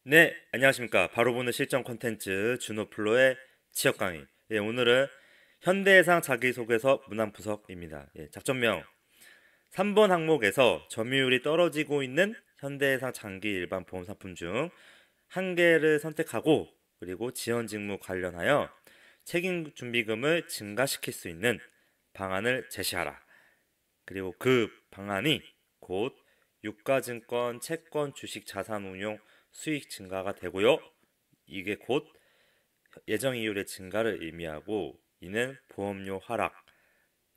네, 안녕하십니까. 바로 보는 실전 콘텐츠 준호플로의 취업 강의. 오늘은 현대해상 자기소개서 문항푸석입니다. 작전명 3번 항목에서 점유율이 떨어지고 있는 현대해상 장기 일반 보험 상품 중 한 개를 선택하고 그리고 지원 직무 관련하여 책임 준비금을 증가시킬 수 있는 방안을 제시하라. 그리고 그 방안이 곧 유가증권, 채권, 주식, 자산운용 수익 증가가 되고요. 이게 곧 예정 이율의 증가를 의미하고 이는 보험료 하락을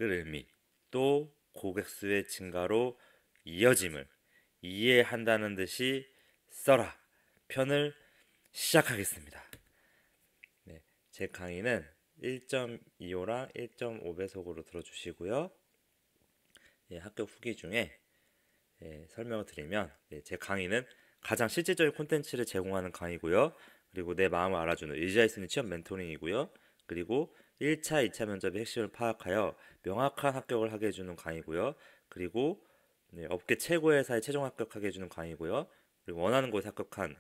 의미 또 고객 수의 증가로 이어짐을 이해한다는 듯이 써라 편을 시작하겠습니다. 네, 제 강의는 1.25랑 1.5배속으로 들어주시고요. 학교 후기 중에 설명을 드리면 제 강의는 가장 실질적인 콘텐츠를 제공하는 강의고요. 그리고 내 마음을 알아주는 의지할 수 있는 취업 멘토링이고요. 그리고 1차, 2차 면접의 핵심을 파악하여 명확한 합격을 하게 해주는 강의고요. 그리고 업계 최고의 회사에 최종 합격하게 해주는 강의고요. 그리고 원하는 곳에 합격하게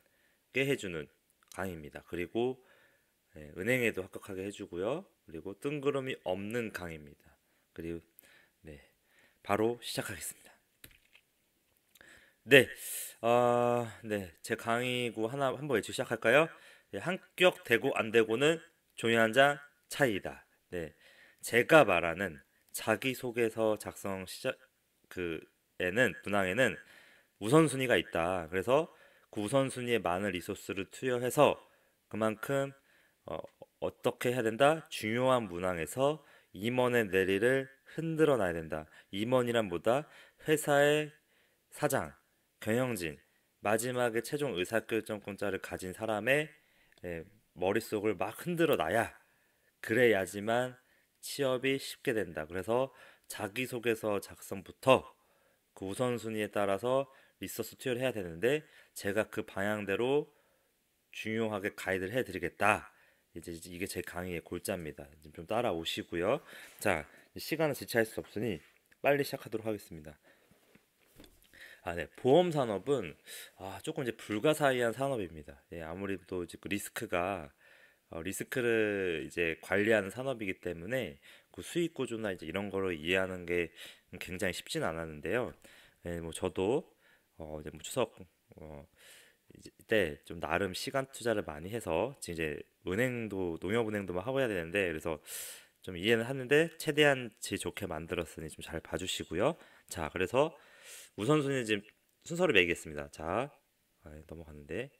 해주는 강의입니다. 그리고 은행에도 합격하게 해주고요. 그리고 뜬구름이 없는 강의입니다. 그리고 네, 바로 시작하겠습니다. 네, 네, 제 강의고 하나 한번 외치고 시작할까요? 합격 되고 안 되고는 종이 한 장 차이다. 네, 제가 말하는 자기소개서 작성 시작 그에는 문항에는 우선순위가 있다. 그래서 그 우선순위에 많은 리소스를 투여해서 그만큼 어, 어떻게 해야 된다? 중요한 문항에서 임원의 내리를 흔들어 놔야 된다. 임원이란 뭐다? 회사의 사장, 경영진, 마지막에 최종 의사결정권자를 가진 사람의 머릿속을 막 흔들어 놔야 그래야지만 취업이 쉽게 된다. 그래서 자기소개서 작성부터 그 우선순위에 따라서 리소스 투여를 해야 되는데 제가 그 방향대로 중요하게 가이드를 해드리겠다. 이제 이게 제 강의의 골자입니다. 좀 따라오시고요. 자, 시간을 지체할 수 없으니 빨리 시작하도록 하겠습니다. 네. 보험 산업은 조금 이제 불가사의한 산업입니다. 아무래도 이제 그 리스크를 이제 관리하는 산업이기 때문에 그 수익 구조나 이제 이런 거를 이해하는 게 굉장히 쉽진 않았는데요. 뭐 저도 이제 뭐 추석 어, 이제 때좀 나름 시간 투자를 많이 해서 지금 이제 은행도 농협은행도 막 하고 해야 되는데 그래서 좀 이해는 하는데 최대한 질 좋게 만들었으니 좀 잘 봐주시고요. 자, 그래서 우선순위 지금 순서를 매기겠습니다. 자, 넘어갔는데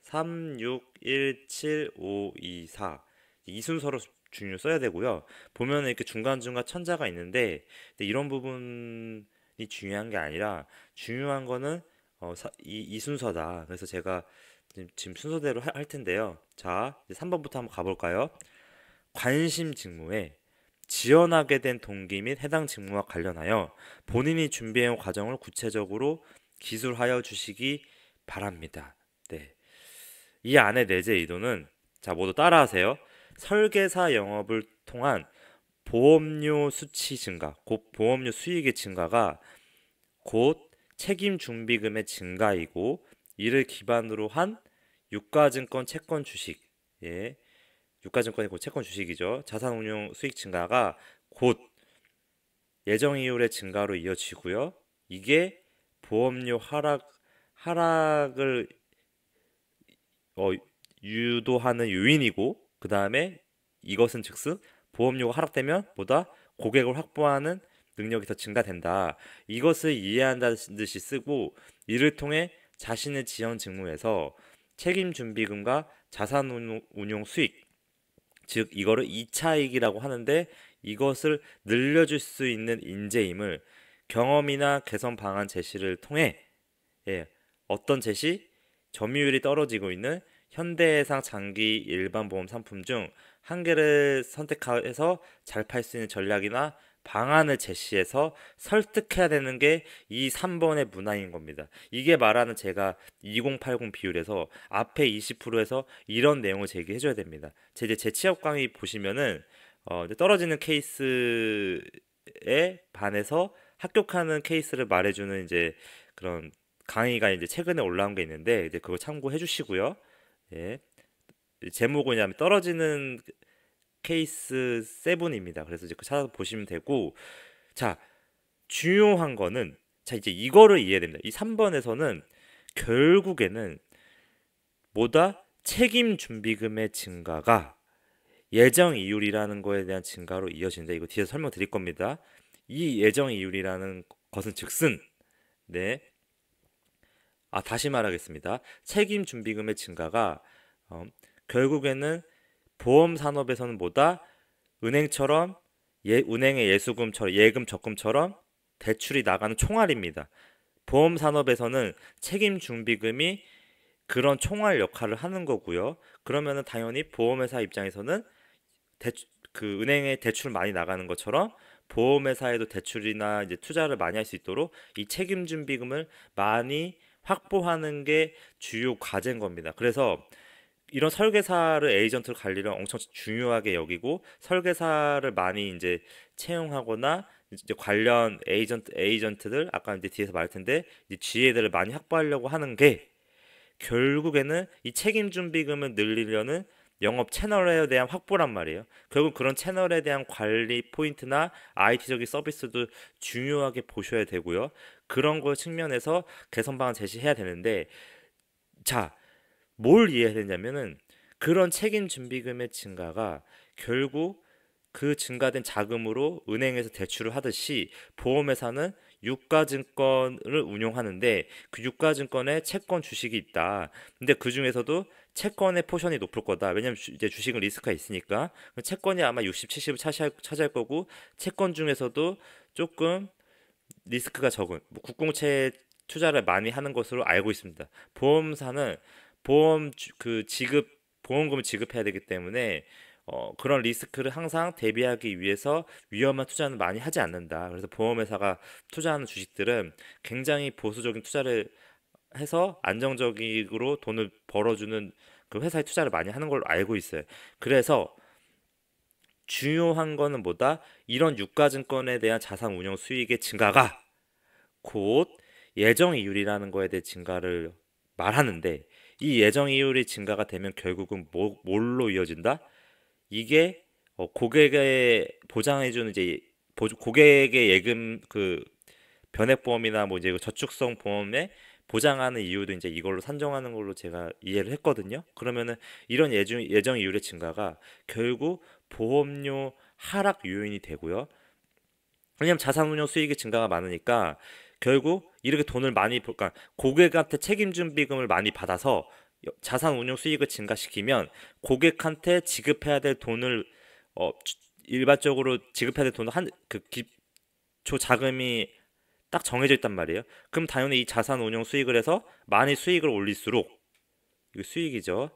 3, 6, 1, 7, 5, 2, 4 이 순서로 중요 써야 되고요. 보면 이렇게 중간중간 천자가 있는데 근데 이런 부분이 중요한 게 아니라 중요한 거는 이 순서다. 그래서 제가 지금 순서대로 할 텐데요. 자, 이제 3번부터 한번 가볼까요? 관심 직무에 지원하게 된 동기 및 해당 직무와 관련하여 본인이 준비해온 과정을 구체적으로 기술하여 주시기 바랍니다. 네. 이 안에 내재 의도는 자, 모두 따라하세요. 설계사 영업을 통한 보험료 수치 증가, 곧 보험료 수익의 증가가 곧 책임 준비금의 증가이고 이를 기반으로 한 유가증권 채권 주식, 예, 유가증권이 곧 채권 주식이죠. 자산운용 수익 증가가 곧 예정 이율의 증가로 이어지고요. 이게 보험료 하락을 어, 유도하는 요인이고 그 다음에 이것은 즉슨 보험료가 하락되면 보다 고객을 확보하는 능력이 더 증가된다. 이것을 이해한다는 듯이 쓰고 이를 통해 자신의 지원 직무에서 책임 준비금과 자산운용 수익 즉 이거를 2차익이라고 하는데 이것을 늘려줄 수 있는 인재임을 경험이나 개선 방안 제시를 통해 어떤 제시? 점유율이 떨어지고 있는 현대해상 장기 일반 보험 상품 중 한 개를 선택해서 잘 팔 수 있는 전략이나 방안을 제시해서 설득해야 되는 게 이 3번의 문항인 겁니다. 이게 말하는 제가 2080 비율에서 앞에 20%에서 이런 내용을 제기해 줘야 됩니다. 제 취업 강의 보시면은 이제 떨어지는 케이스에 반해서 합격하는 케이스를 말해주는 이제 그런 강의가 이제 최근에 올라온 게 있는데 이제 그거 참고해 주시고요. 예. 제목은 뭐냐면 떨어지는 케이스 7입니다. 그래서 이제 그 찾아서 보시면 되고, 자, 중요한 거는, 자, 이제 이거를 이해해야 됩니다. 이 3번에서는 결국에는 뭐다? 책임 준비금의 증가가 예정 이율이라는 거에 대한 증가로 이어진다. 이거 뒤에서 설명드릴 겁니다. 이 예정 이율이라는 것은 즉슨, 네, 다시 말하겠습니다. 책임 준비금의 증가가 결국에는 보험 산업에서는 뭐다? 은행처럼 은행의 예수금처럼 예금 적금처럼 대출이 나가는 총알입니다. 보험 산업에서는 책임 준비금이 그런 총알 역할을 하는 거고요. 그러면은 당연히 보험회사 입장에서는 그 은행에 대출 많이 나가는 것처럼 보험회사에도 대출이나 이제 투자를 많이 할 수 있도록 이 책임 준비금을 많이 확보하는 게 주요 과제인 겁니다. 그래서 이런 설계사를 에이전트를 관리를 엄청 중요하게 여기고 설계사를 많이 이제 채용하거나 이제 관련 에이전트들 아까 이제 뒤에서 말할 텐데 이제 GA들을 많이 확보하려고 하는 게 결국에는 이 책임 준비금을 늘리려는 영업 채널에 대한 확보란 말이에요. 결국 그런 채널에 대한 관리 포인트나 IT적인 서비스도 중요하게 보셔야 되고요. 그런 거 측면에서 개선 방안 제시해야 되는데, 자, 뭘 이해해야 되냐면은 그런 책임 준비금의 증가가 결국 그 증가된 자금으로 은행에서 대출을 하듯이 보험회사는 유가증권을 운용하는데 그 유가증권에 채권 주식이 있다. 근데 그 중에서도 채권의 포션이 높을 거다. 왜냐면 이제 주식은 리스크가 있으니까 채권이 아마 60, 70을 차지할 거고 채권 중에서도 조금 리스크가 적은 국공채 투자를 많이 하는 것으로 알고 있습니다. 보험사는 보험금을 지급해야 되기 때문에 그런 리스크를 항상 대비하기 위해서 위험한 투자는 많이 하지 않는다. 그래서 보험회사가 투자하는 주식들은 굉장히 보수적인 투자를 해서 안정적으로 돈을 벌어주는 그 회사에 투자를 많이 하는 걸로 알고 있어요. 그래서 중요한 거는 뭐다? 이런 유가증권에 대한 자산 운용 수익의 증가가 곧 예정 이율이라는 거에 대해 증가를 말하는데 이 예정 이율의 증가가 되면 결국은 뭘로 이어진다? 이게 고객에 보장해주는 이제 고객의 예금 그 변액보험이나 뭐 이제 그 저축성 보험에 보장하는 이유도 이제 이걸로 산정하는 걸로 제가 이해를 했거든요. 그러면은 이런 예정 이율의 증가가 결국 보험료 하락 요인이 되고요. 왜냐면 자산운용 수익의 증가가 많으니까 결국 이렇게 돈을 많이 그러니까 고객한테 책임준비금을 많이 받아서 자산운용 수익을 증가시키면 고객한테 지급해야 될 돈을 일반적으로 지급해야 될 돈을 한 그 기초 자금이 딱 정해져 있단 말이에요. 그럼 당연히 이 자산운용 수익을 해서 많이 수익을 올릴수록 이거 수익이죠.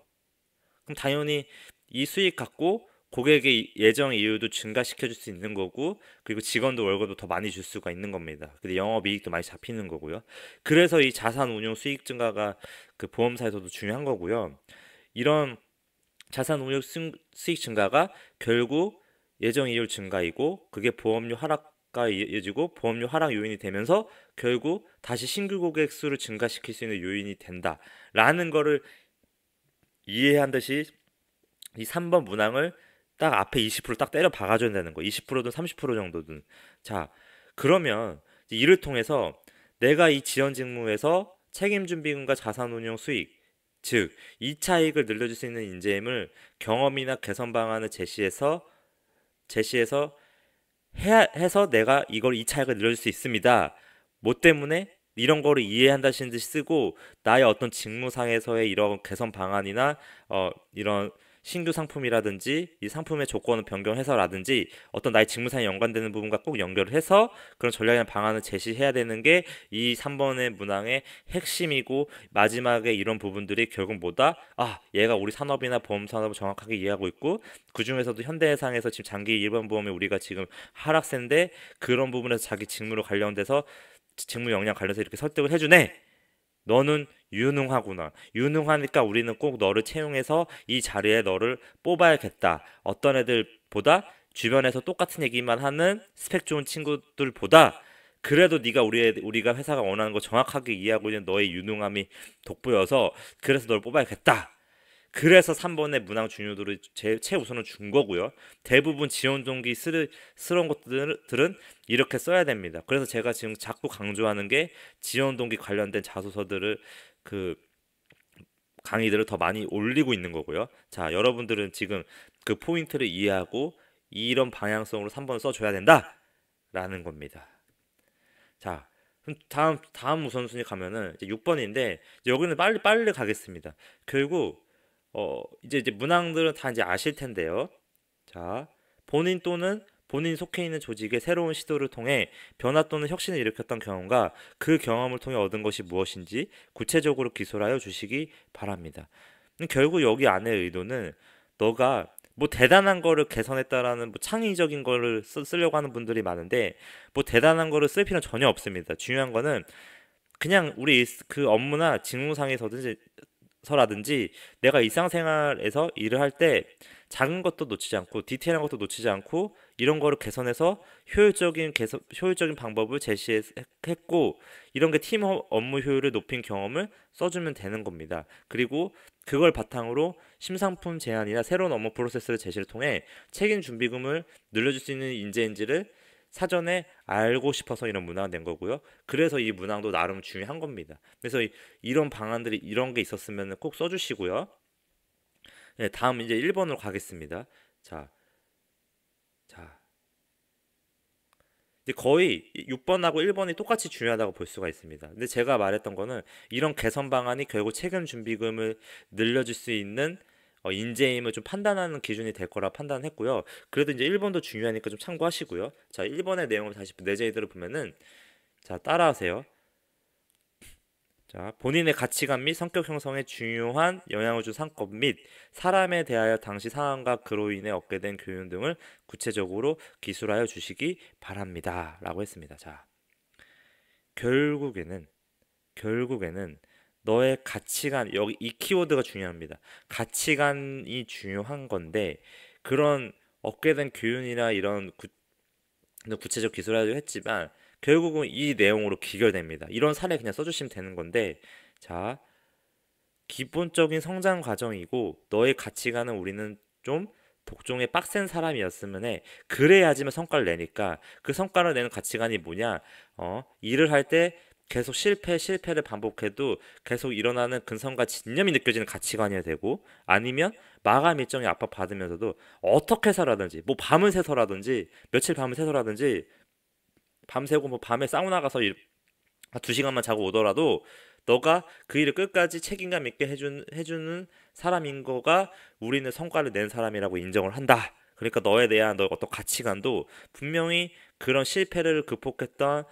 그럼 당연히 이 수익 갖고 고객의 예정 이율도 증가시켜 줄 수 있는 거고 그리고 직원도 월급도 더 많이 줄 수가 있는 겁니다. 근데 영업이익도 많이 잡히는 거고요. 그래서 이 자산 운용 수익 증가가 그 보험사에서도 중요한 거고요. 이런 자산 운용 수익 증가가 결국 예정 이율 증가이고 그게 보험료 하락과 이어지고 보험료 하락 요인이 되면서 결국 다시 신규 고객 수를 증가시킬 수 있는 요인이 된다라는 거를 이해한 듯이 이 3번 문항을 딱 앞에 20%딱 때려 박아줘야 되는 거. 20%든 30% 정도든. 자, 그러면 이를 통해서 내가 이 지연 직무에서 책임준비금과 자산운용 수익, 즉 2차 이익을 늘려줄 수 있는 인재임을 경험이나 개선 방안을 제시해서 해서 내가 이걸 2차 이익을 늘려줄 수 있습니다. 뭐 때문에? 이런 거를 이해한다시는 듯이 쓰고 나의 어떤 직무상에서의 이런 개선 방안이나 이런 신규 상품이라든지 이 상품의 조건을 변경해서라든지 어떤 나의 직무상에 연관되는 부분과 꼭 연결을 해서 그런 전략이나 방안을 제시해야 되는 게 이 3번의 문항의 핵심이고 마지막에 이런 부분들이 결국 뭐다? 얘가 우리 산업이나 보험 산업을 정확하게 이해하고 있고 그 중에서도 현대해상에서 지금 장기 일반 보험에 우리가 지금 하락세인데 그런 부분에서 자기 직무로 관련돼서 직무 역량 관련해서 이렇게 설득을 해주네. 너는 유능하구나. 유능하니까 우리는 꼭 너를 채용해서 이 자리에 너를 뽑아야겠다. 어떤 애들보다 주변에서 똑같은 얘기만 하는 스펙 좋은 친구들보다 그래도 네가 우리가 회사가 원하는 거 정확하게 이해하고 있는 너의 유능함이 돋보여서 그래서 널 뽑아야겠다. 그래서 3번의 문항 중요도를 최우선을 준 거고요. 대부분 지원 동기 스러운 것들은 이렇게 써야 됩니다. 그래서 제가 지금 자꾸 강조하는 게 지원 동기 관련된 자소서들을 그 강의들을 더 많이 올리고 있는 거고요. 자, 여러분들은 지금 그 포인트를 이해하고 이런 방향성으로 3번을 써줘야 된다라는 겁니다. 자, 그럼 다음 우선순위 가면은 이제 6번인데 여기는 빨리 가겠습니다. 결국 이제 문항들은 다 이제 아실 텐데요. 자, 본인 또는 본인이 속해 있는 조직의 새로운 시도를 통해 변화 또는 혁신을 일으켰던 경험과 그 경험을 통해 얻은 것이 무엇인지 구체적으로 기술하여 주시기 바랍니다. 결국 여기 안의 의도는 너가 뭐 대단한 거를 개선했다라는 뭐 창의적인 거를 쓰려고 하는 분들이 많은데 뭐 대단한 거를 쓸 필요는 전혀 없습니다. 중요한 거는 그냥 우리 그 업무나 직무상에서라든지 내가 일상생활에서 일을 할 때 작은 것도 놓치지 않고 디테일한 것도 놓치지 않고 이런 거를 개선해서 효율적인 방법을 제시했고 이런 게 팀 업무 효율을 높인 경험을 써주면 되는 겁니다. 그리고 그걸 바탕으로 심상품 제안이나 새로운 업무 프로세스를 제시를 통해 책임 준비금을 늘려줄 수 있는 인재인지를 사전에 알고 싶어서 이런 문항을 낸 거고요. 그래서 이 문항도 나름 중요한 겁니다. 그래서 이런 방안들이 이런 게 있었으면 꼭 써주시고요. 네, 다음 이제 1번으로 가겠습니다. 자, 자, 이제 거의 6번하고 1번이 똑같이 중요하다고 볼 수가 있습니다. 근데 제가 말했던 거는 이런 개선 방안이 결국 책임 준비금을 늘려줄 수 있는 인재임을 좀 판단하는 기준이 될 거라 판단했고요. 그래도 이제 1번도 중요하니까 좀 참고하시고요. 자, 1번의 내용을 다시 내재이대로 보면은 자, 따라하세요. 자, 본인의 가치관 및 성격 형성에 중요한 영향을 준 사건 및 사람에 대하여 당시 상황과 그로 인해 얻게 된 교훈 등을 구체적으로 기술하여 주시기 바랍니다. 라고 했습니다. 자, 결국에는 너의 가치관, 여기 이 키워드가 중요합니다. 가치관이 중요한 건데 그런 얻게 된 교훈이나 이런 구체적 기술하려 했지만 결국은 이 내용으로 귀결됩니다. 이런 사례 그냥 써주시면 되는 건데 자, 기본적인 성장 과정이고 너의 가치관은 우리는 좀 독종의 빡센 사람이었으면 해. 그래야지만 성과를 내니까 그 성과를 내는 가치관이 뭐냐? 일을 할 때 계속 실패를 반복해도 계속 일어나는 근성과 진념이 느껴지는 가치관이어야 되고 아니면 마감 일정에 압박받으면서도 어떻게 해서라든지 뭐 밤을 새서라든지 며칠 밤을 새서라든지 밤새고 뭐 밤에 사우나 가서 2시간만 자고 오더라도 너가 그 일을 끝까지 책임감 있게 해주는 사람인 거가 우리는 성과를 낸 사람이라고 인정을 한다. 그러니까 너에 대한 너의 어떤 가치관도 분명히 그런 실패를 극복했던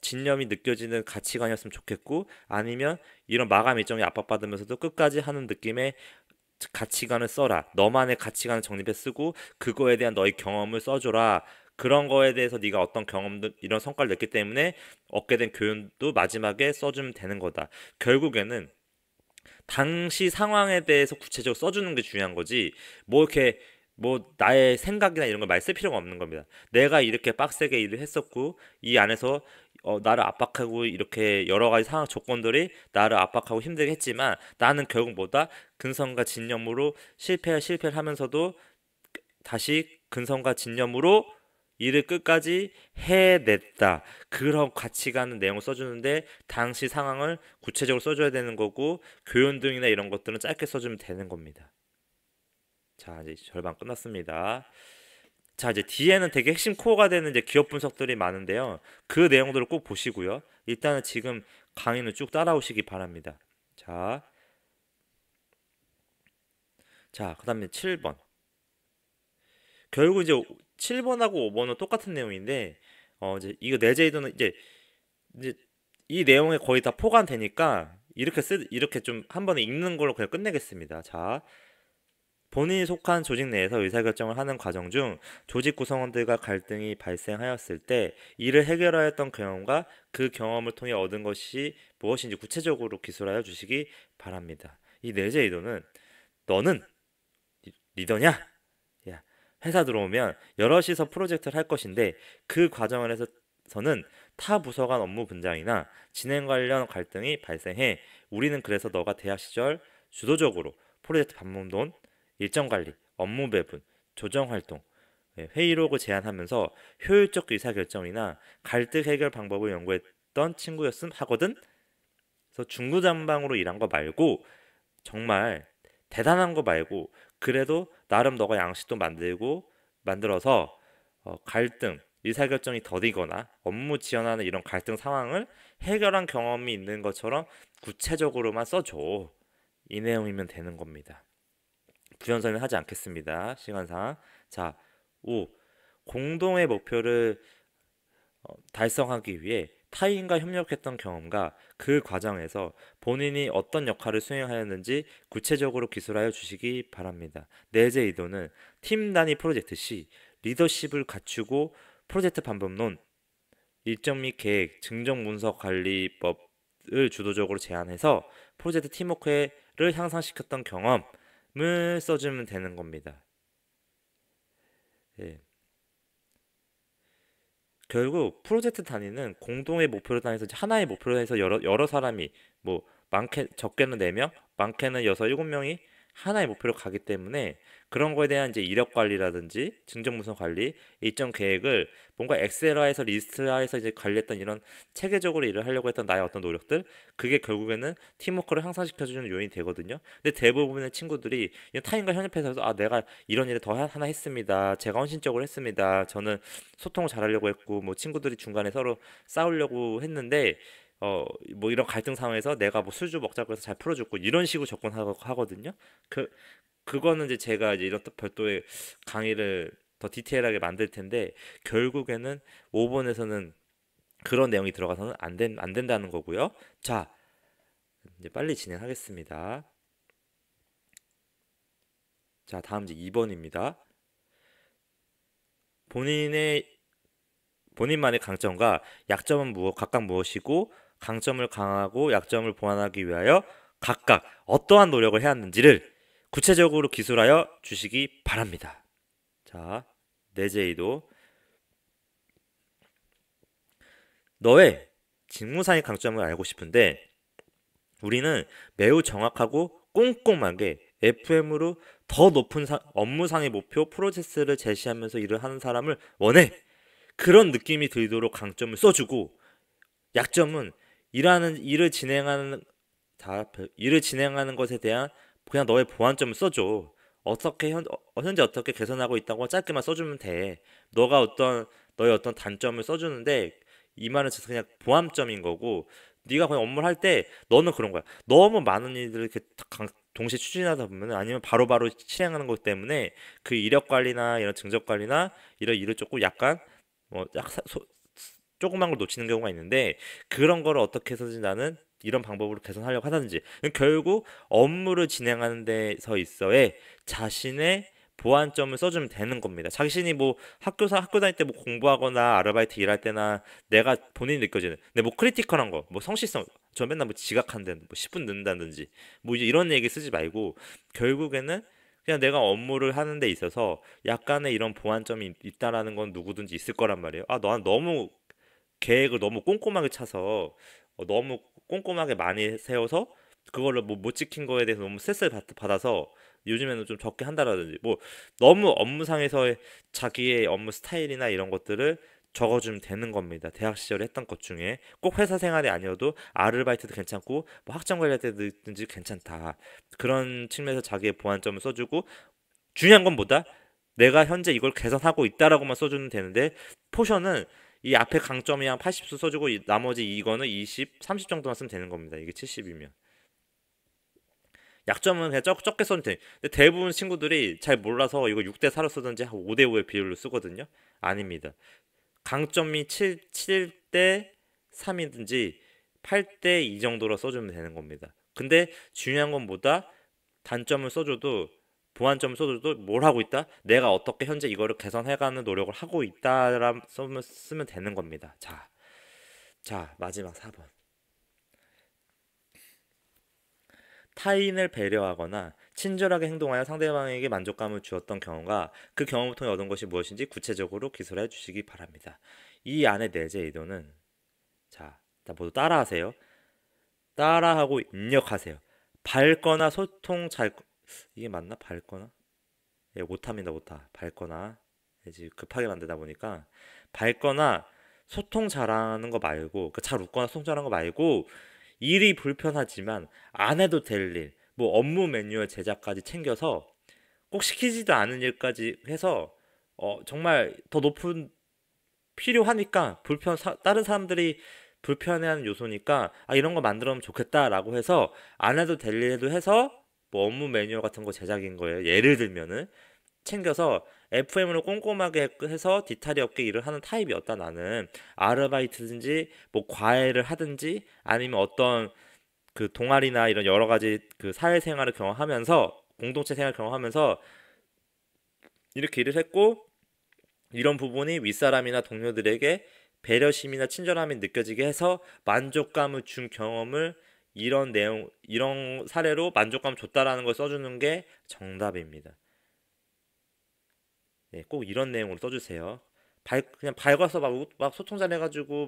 진념이 느껴지는 가치관이었으면 좋겠고 아니면 이런 마감 일정에 압박받으면서도 끝까지 하는 느낌의 가치관을 써라. 너만의 가치관을 정립해 쓰고 그거에 대한 너의 경험을 써줘라. 그런 거에 대해서 네가 어떤 경험들 이런 성과를 냈기 때문에 얻게 된 교훈도 마지막에 써주면 되는 거다. 결국에는 당시 상황에 대해서 구체적으로 써주는 게 중요한 거지. 뭐 이렇게 뭐 나의 생각이나 이런 걸 말 쓸 필요가 없는 겁니다. 내가 이렇게 빡세게 일을 했었고 이 안에서 나를 압박하고 이렇게 여러 가지 상황 조건들이 나를 압박하고 힘들게 했지만 나는 결국 뭐다 근성과 진념으로 실패를 하면서도 다시 근성과 진념으로 일을 끝까지 해냈다. 그런 가치가 있는 내용을 써주는데 당시 상황을 구체적으로 써줘야 되는 거고 교훈 등이나 이런 것들은 짧게 써주면 되는 겁니다. 자, 이제 절반 끝났습니다. 자, 이제 뒤에는 되게 핵심 코어가 되는 이제 기업 분석들이 많은데요. 그 내용들을 꼭 보시고요. 일단은 지금 강의는 쭉 따라오시기 바랍니다. 자, 그다음에 7번. 결국 이제 7번하고 5번은 똑같은 내용인데 이제 이거 내재이도는 이제 이 내용에 거의 다 포괄되니까 이렇게 좀 한 번에 읽는 걸로 그냥 끝내겠습니다. 자, 본인이 속한 조직 내에서 의사결정을 하는 과정 중 조직 구성원들과 갈등이 발생하였을 때 이를 해결하였던 경험과 그 경험을 통해 얻은 것이 무엇인지 구체적으로 기술하여 주시기 바랍니다. 이 내재 의도는 너는 리더냐? 야, 회사 들어오면 여럿이서 프로젝트를 할 것인데 그 과정을 해서 부서에서는 타 부서 간 업무 분장이나 진행 관련 갈등이 발생해 우리는 그래서 너가 대학 시절 주도적으로 프로젝트 반복론, 일정 관리, 업무 배분, 조정 활동, 회의록을 제안하면서 효율적 의사결정이나 갈등 해결 방법을 연구했던 친구였음 하거든. 그래서 중구난방으로 일한 거 말고 정말 대단한 거 말고 그래도 나름 너가 양식도 만들어서 갈등, 의사결정이 더디거나 업무 지연하는 이런 갈등 상황을 해결한 경험이 있는 것처럼 구체적으로만 써줘. 이 내용이면 되는 겁니다. 부연 설명하지 않겠습니다. 시간상. 자, 5. 공동의 목표를 달성하기 위해 타인과 협력했던 경험과 그 과정에서 본인이 어떤 역할을 수행하였는지 구체적으로 기술하여 주시기 바랍니다. 내재 의도는 팀 단위 프로젝트 시 리더십을 갖추고 프로젝트 방법론, 일정 및 계획, 증정 문서 관리법을 주도적으로 제안해서 프로젝트 팀워크를 향상시켰던 경험을 써주면 되는 겁니다. 예. 결국 프로젝트 단위는 공동의 목표를 단위에서 하나의 목표를 해서 여러 사람이 뭐 적게는 4명, 많게는 6, 7명이 하나의 목표로 가기 때문에 그런 거에 대한 이제 이력 관리라든지 증정 문서 관리, 일정 계획을 뭔가 엑셀화해서 리스트화해서 이제 관리했던 이런 체계적으로 일을 하려고 했던 나의 어떤 노력들, 그게 결국에는 팀워크를 향상시켜주는 요인이 되거든요. 근데 대부분의 친구들이 타인과 협력해서 내가 이런 일을 더 하나 했습니다. 제가 헌신적으로 했습니다. 저는 소통을 잘하려고 했고 뭐 친구들이 중간에 서로 싸우려고 했는데 뭐 이런 갈등 상황에서 내가 뭐 술주 먹자고 해서 잘 풀어줬고 이런 식으로 접근하거든요. 그 그거는 이제 제가 이제 이런 또 별도의 강의를 더 디테일하게 만들 텐데 결국에는 5번에서는 그런 내용이 들어가서는 안 된다는 거고요. 자, 이제 빨리 진행하겠습니다. 자, 다음 이제 2번입니다. 본인만의 강점과 약점은 각각 무엇이고 강점을 강화하고 약점을 보완하기 위하여 각각 어떠한 노력을 해왔는지를 구체적으로 기술하여 주시기 바랍니다. 자, 내재의도 너의 직무상의 강점을 알고 싶은데 우리는 매우 정확하고 꼼꼼하게 FM으로 더 높은 업무상의 목표 프로세스를 제시하면서 일을 하는 사람을 원해. 그런 느낌이 들도록 강점을 써주고 약점은 일을 진행하는 것에 대한 그냥 너의 보완점을 써줘. 현재 어떻게 개선하고 있다고 짧게만 써주면 돼. 너의 어떤 단점을 써주는데 이 말은 진짜 그냥 보완점인 거고 네가 그냥 업무를 할 때 너는 그런 거야. 너무 많은 일들을 이렇게 동시에 추진하다 보면 아니면 바로바로 실행하는 것 때문에 그 이력 관리나 이런 증적 관리나 이런 일을 조금 약간 조그만 걸 놓치는 경우가 있는데 그런 거를 어떻게 해서든지 나는 이런 방법으로 개선하려고 하든지 결국 업무를 진행하는 데서 있어의 자신의 보완점을 써주면 되는 겁니다. 자신이 뭐 학교 다닐 때 뭐 공부하거나 아르바이트 일할 때나 내가 본인이 느껴지는 근데 뭐 크리티컬한 거, 뭐 성실성, 저 맨날 뭐 지각한다든지 뭐 10분 늦는다든지 뭐 이제 이런 얘기 쓰지 말고 결국에는 그냥 내가 업무를 하는 데 있어서 약간의 이런 보완점이 있다라는 건 누구든지 있을 거란 말이에요. 넌 너무 계획을 너무 꼼꼼하게 차서 너무 꼼꼼하게 많이 세워서 그거를 뭐 못 지킨 거에 대해서 너무 스트레스를 받아서 요즘에는 좀 적게 한다라든지 뭐 너무 업무상에서의 자기의 업무 스타일이나 이런 것들을 적어주면 되는 겁니다. 대학 시절에 했던 것 중에 꼭 회사 생활이 아니어도 아르바이트도 괜찮고 뭐 학점 관리할 때든지 괜찮다. 그런 측면에서 자기의 보완점을 써주고 중요한 건 뭐다? 내가 현재 이걸 개선하고 있다라고만 써주면 되는데 포션은 이 앞에 강점이 한 80수 써주고 나머지 이거는 20, 30 정도만 쓰면 되는 겁니다. 이게 70이면. 약점은 그냥 적게 써도 돼. 근데 대부분 친구들이 잘 몰라서 이거 6대 4로 쓰든지 5대 5의 비율로 쓰거든요. 아닙니다. 강점이 7대 3이든지 8대 2 정도로 써주면 되는 겁니다. 근데 중요한 건 뭐다? 단점을 써줘도 보완점을 써줘도 뭘 하고 있다? 내가 어떻게 현재 이거를 개선해가는 노력을 하고 있다라 쓰면 되는 겁니다. 자, 마지막 4번. 타인을 배려하거나 친절하게 행동하여 상대방에게 만족감을 주었던 경험과 그 경험을 통해 얻은 것이 무엇인지 구체적으로 기술해 주시기 바랍니다. 이 안에 내재 의도는, 자, 모두 따라하세요. 따라하고 입력하세요. 밟거나 소통 잘, 이게 맞나? 밟거나? 예, 못합니다, 못하. 밟거나. 예, 지금 급하게 만들다 보니까 밟거나 소통 잘하는 거 말고, 그 잘 웃거나 소통 잘하는 거 말고, 일이 불편하지만 안 해도 될 일, 뭐 업무 매뉴얼 제작까지 챙겨서 꼭 시키지도 않은 일까지 해서 정말 더 높은 필요하니까 다른 사람들이 불편해하는 요소니까 이런 거 만들어면 좋겠다라고 해서 안 해도 될 일도 해서 뭐 업무 매뉴얼 같은 거 제작인 거예요. 예를 들면은 챙겨서 FM으로 꼼꼼하게 해서 디탈이 없게 일을 하는 타입이었다. 나는 아르바이트든지 뭐 과외를 하든지 아니면 어떤 그 동아리나 이런 여러 가지 그 사회생활을 경험하면서 공동체 생활을 경험하면서 이렇게 일을 했고, 이런 부분이 윗사람이나 동료들에게 배려심이나 친절함이 느껴지게 해서 만족감을 준 경험을 이런 사례로 만족감 줬다라는 걸 써주는 게 정답입니다. 네, 꼭 이런 내용으로 써주세요. 그냥 밝아서 막 소통 잘해가지고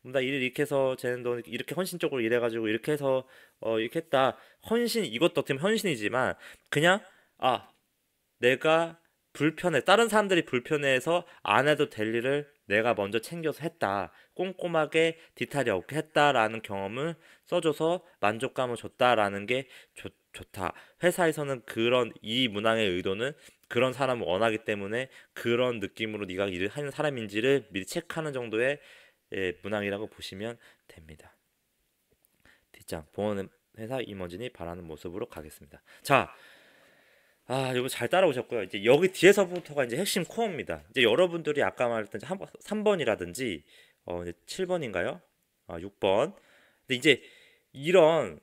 나 일을 이렇게 해서 쟤는 너 이렇게 헌신적으로 일해가지고 이렇게 해서 이렇게 했다. 이것도 어떻게 보면 헌신이지만 그냥 내가 불편해. 다른 사람들이 불편해서 안 해도 될 일을 내가 먼저 챙겨서 했다. 꼼꼼하게 디테일이 없게 했다라는 경험을 써줘서 만족감을 줬다라는 게 좋다. 회사에서는 이 문항의 의도는 그런 사람을 원하기 때문에 그런 느낌으로 네가 일을 하는 사람인지를 미리 체크하는 정도의 문항이라고 보시면 됩니다. 뒷장 보험회사 임원진이 바라는 모습으로 가겠습니다. 자, 이거 잘 따라오셨고요. 이제 여기 뒤에서부터가 이제 핵심 코어입니다. 이제 여러분들이 아까 말했던 3번이라든지 이제 7번인가요? 6번. 근데 이제 이런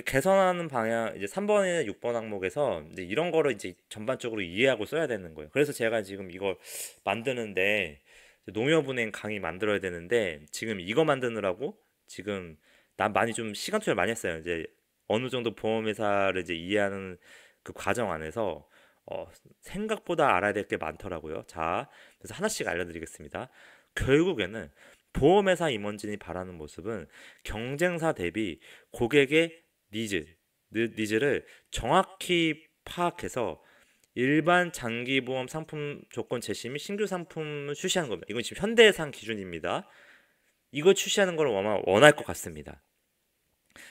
개선하는 방향, 이제 3번이나 6번 항목에서 이제 이런 거를 이제 전반적으로 이해하고 써야 되는 거예요. 그래서 제가 지금 이걸 만드는데 농협은행 강의 만들어야 되는데 지금 이거 만드느라고 지금 난 많이 좀 시간 투자를 많이 했어요. 이제 어느 정도 보험회사를 이제 이해하는 그 과정 안에서 생각보다 알아야 될 게 많더라고요. 자, 그래서 하나씩 알려드리겠습니다. 결국에는 보험회사 임원진이 바라는 모습은 경쟁사 대비 고객의 니즈를 정확히 파악해서 일반 장기보험 상품 조건 제시 및 신규 상품을 출시하는 겁니다. 이건 지금 현대해상 기준입니다. 이걸 출시하는 걸 원할 것 같습니다.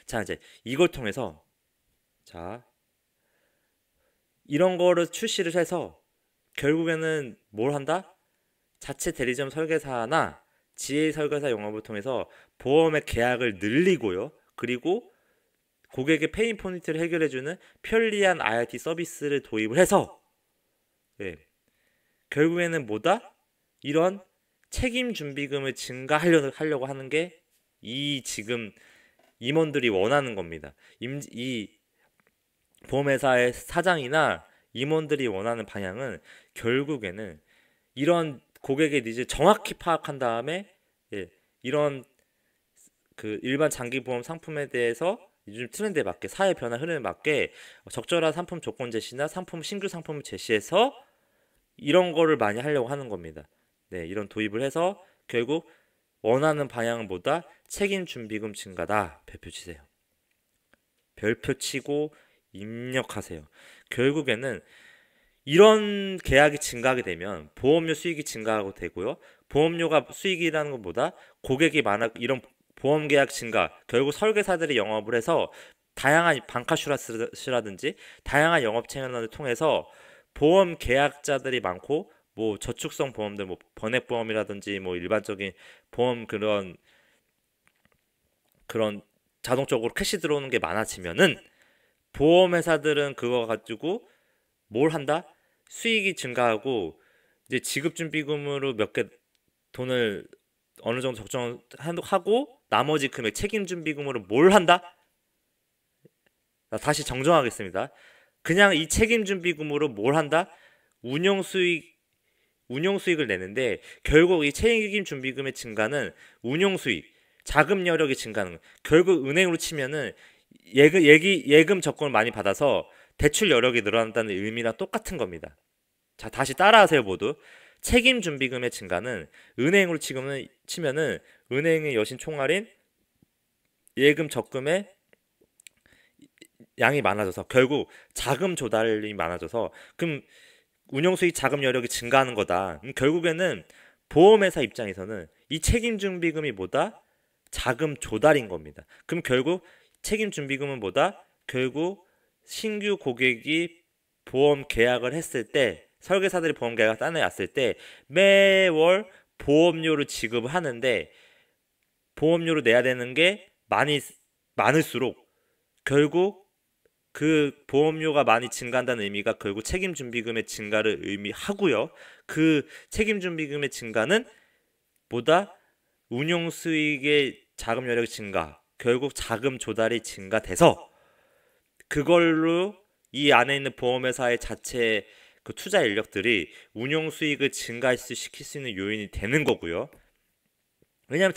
자, 이제 이걸 통해서 이런 거를 출시를 해서 결국에는 뭘 한다? 자체 대리점 설계사나 지혜 설계사 영업을 통해서 보험의 계약을 늘리고요. 그리고 고객의 페인 포인트를 해결해주는 편리한 IoT 서비스를 도입을 해서 결국에는 뭐다? 이런 책임 준비금을 증가하려고 하는 게 이 지금 임원들이 원하는 겁니다. 이 보험회사의 사장이나 임원들이 원하는 방향은 결국에는 이런 고객의 니즈를 정확히 파악한 다음에 이런 그 일반 장기보험 상품에 대해서 요즘 트렌드에 맞게 사회 변화 흐름에 맞게 적절한 상품 조건 제시나 신규 상품을 제시해서 이런 거를 많이 하려고 하는 겁니다. 네, 이런 도입을 해서 결국 원하는 방향은 뭐다? 책임 준비금 증가다. 별표 치세요. 별표 치고 입력하세요. 결국에는 이런 계약이 증가하게 되면 보험료 수익이 증가하고 되고요. 보험료가 수익이라는 것보다 고객이 이런 보험 계약 증가, 결국 설계사들이 영업을 해서 다양한 방카슈라스라든지 다양한 영업 채널을 통해서 보험 계약자들이 많고 뭐 저축성 보험들, 뭐 번액보험이라든지 뭐 일반적인 보험 그런 자동적으로 캐시 들어오는 게 많아지면은 보험회사들은 그거 가지고 뭘 한다? 수익이 증가하고 이제 지급준비금으로 몇 개 돈을 어느 정도 적정하고 나머지 금액 책임준비금으로 뭘 한다? 다시 정정하겠습니다. 그냥 이 책임준비금으로 뭘 한다? 운용수익을 내는데 결국 이 책임준비금의 증가는 운용수익, 자금 여력이 증가하는 거예요. 결국 은행으로 치면은 예금 적금을 많이 받아서 대출 여력이 늘어난다는 의미랑 똑같은 겁니다. 자, 다시 따라하세요 모두. 책임 준비금의 증가는 은행으로 치면은 은행의 여신 총알인 예금 적금의 양이 많아져서 결국 자금 조달이 많아져서 그럼 운용 수익 자금 여력이 증가하는 거다. 결국에는 보험회사 입장에서는 이 책임 준비금이 뭐다? 자금 조달인 겁니다. 그럼 결국 책임 준비금은 뭐다? 결국 신규 고객이 보험 계약을 했을 때 설계사들이 보험 계약을 따내왔을 때 매월 보험료를 지급을 하는데 보험료를 내야 되는 게 많을수록 결국 그 보험료가 많이 증가한다는 의미가 결국 책임준비금의 증가를 의미하고요. 그 책임준비금의 증가는 보다 운용수익의 자금 여력이 증가, 결국 자금 조달이 증가돼서 그걸로 이 안에 있는 보험회사의 자체 그 투자 인력들이 운용수익을 증가시킬 수 있는 요인이 되는 거고요. 왜냐하면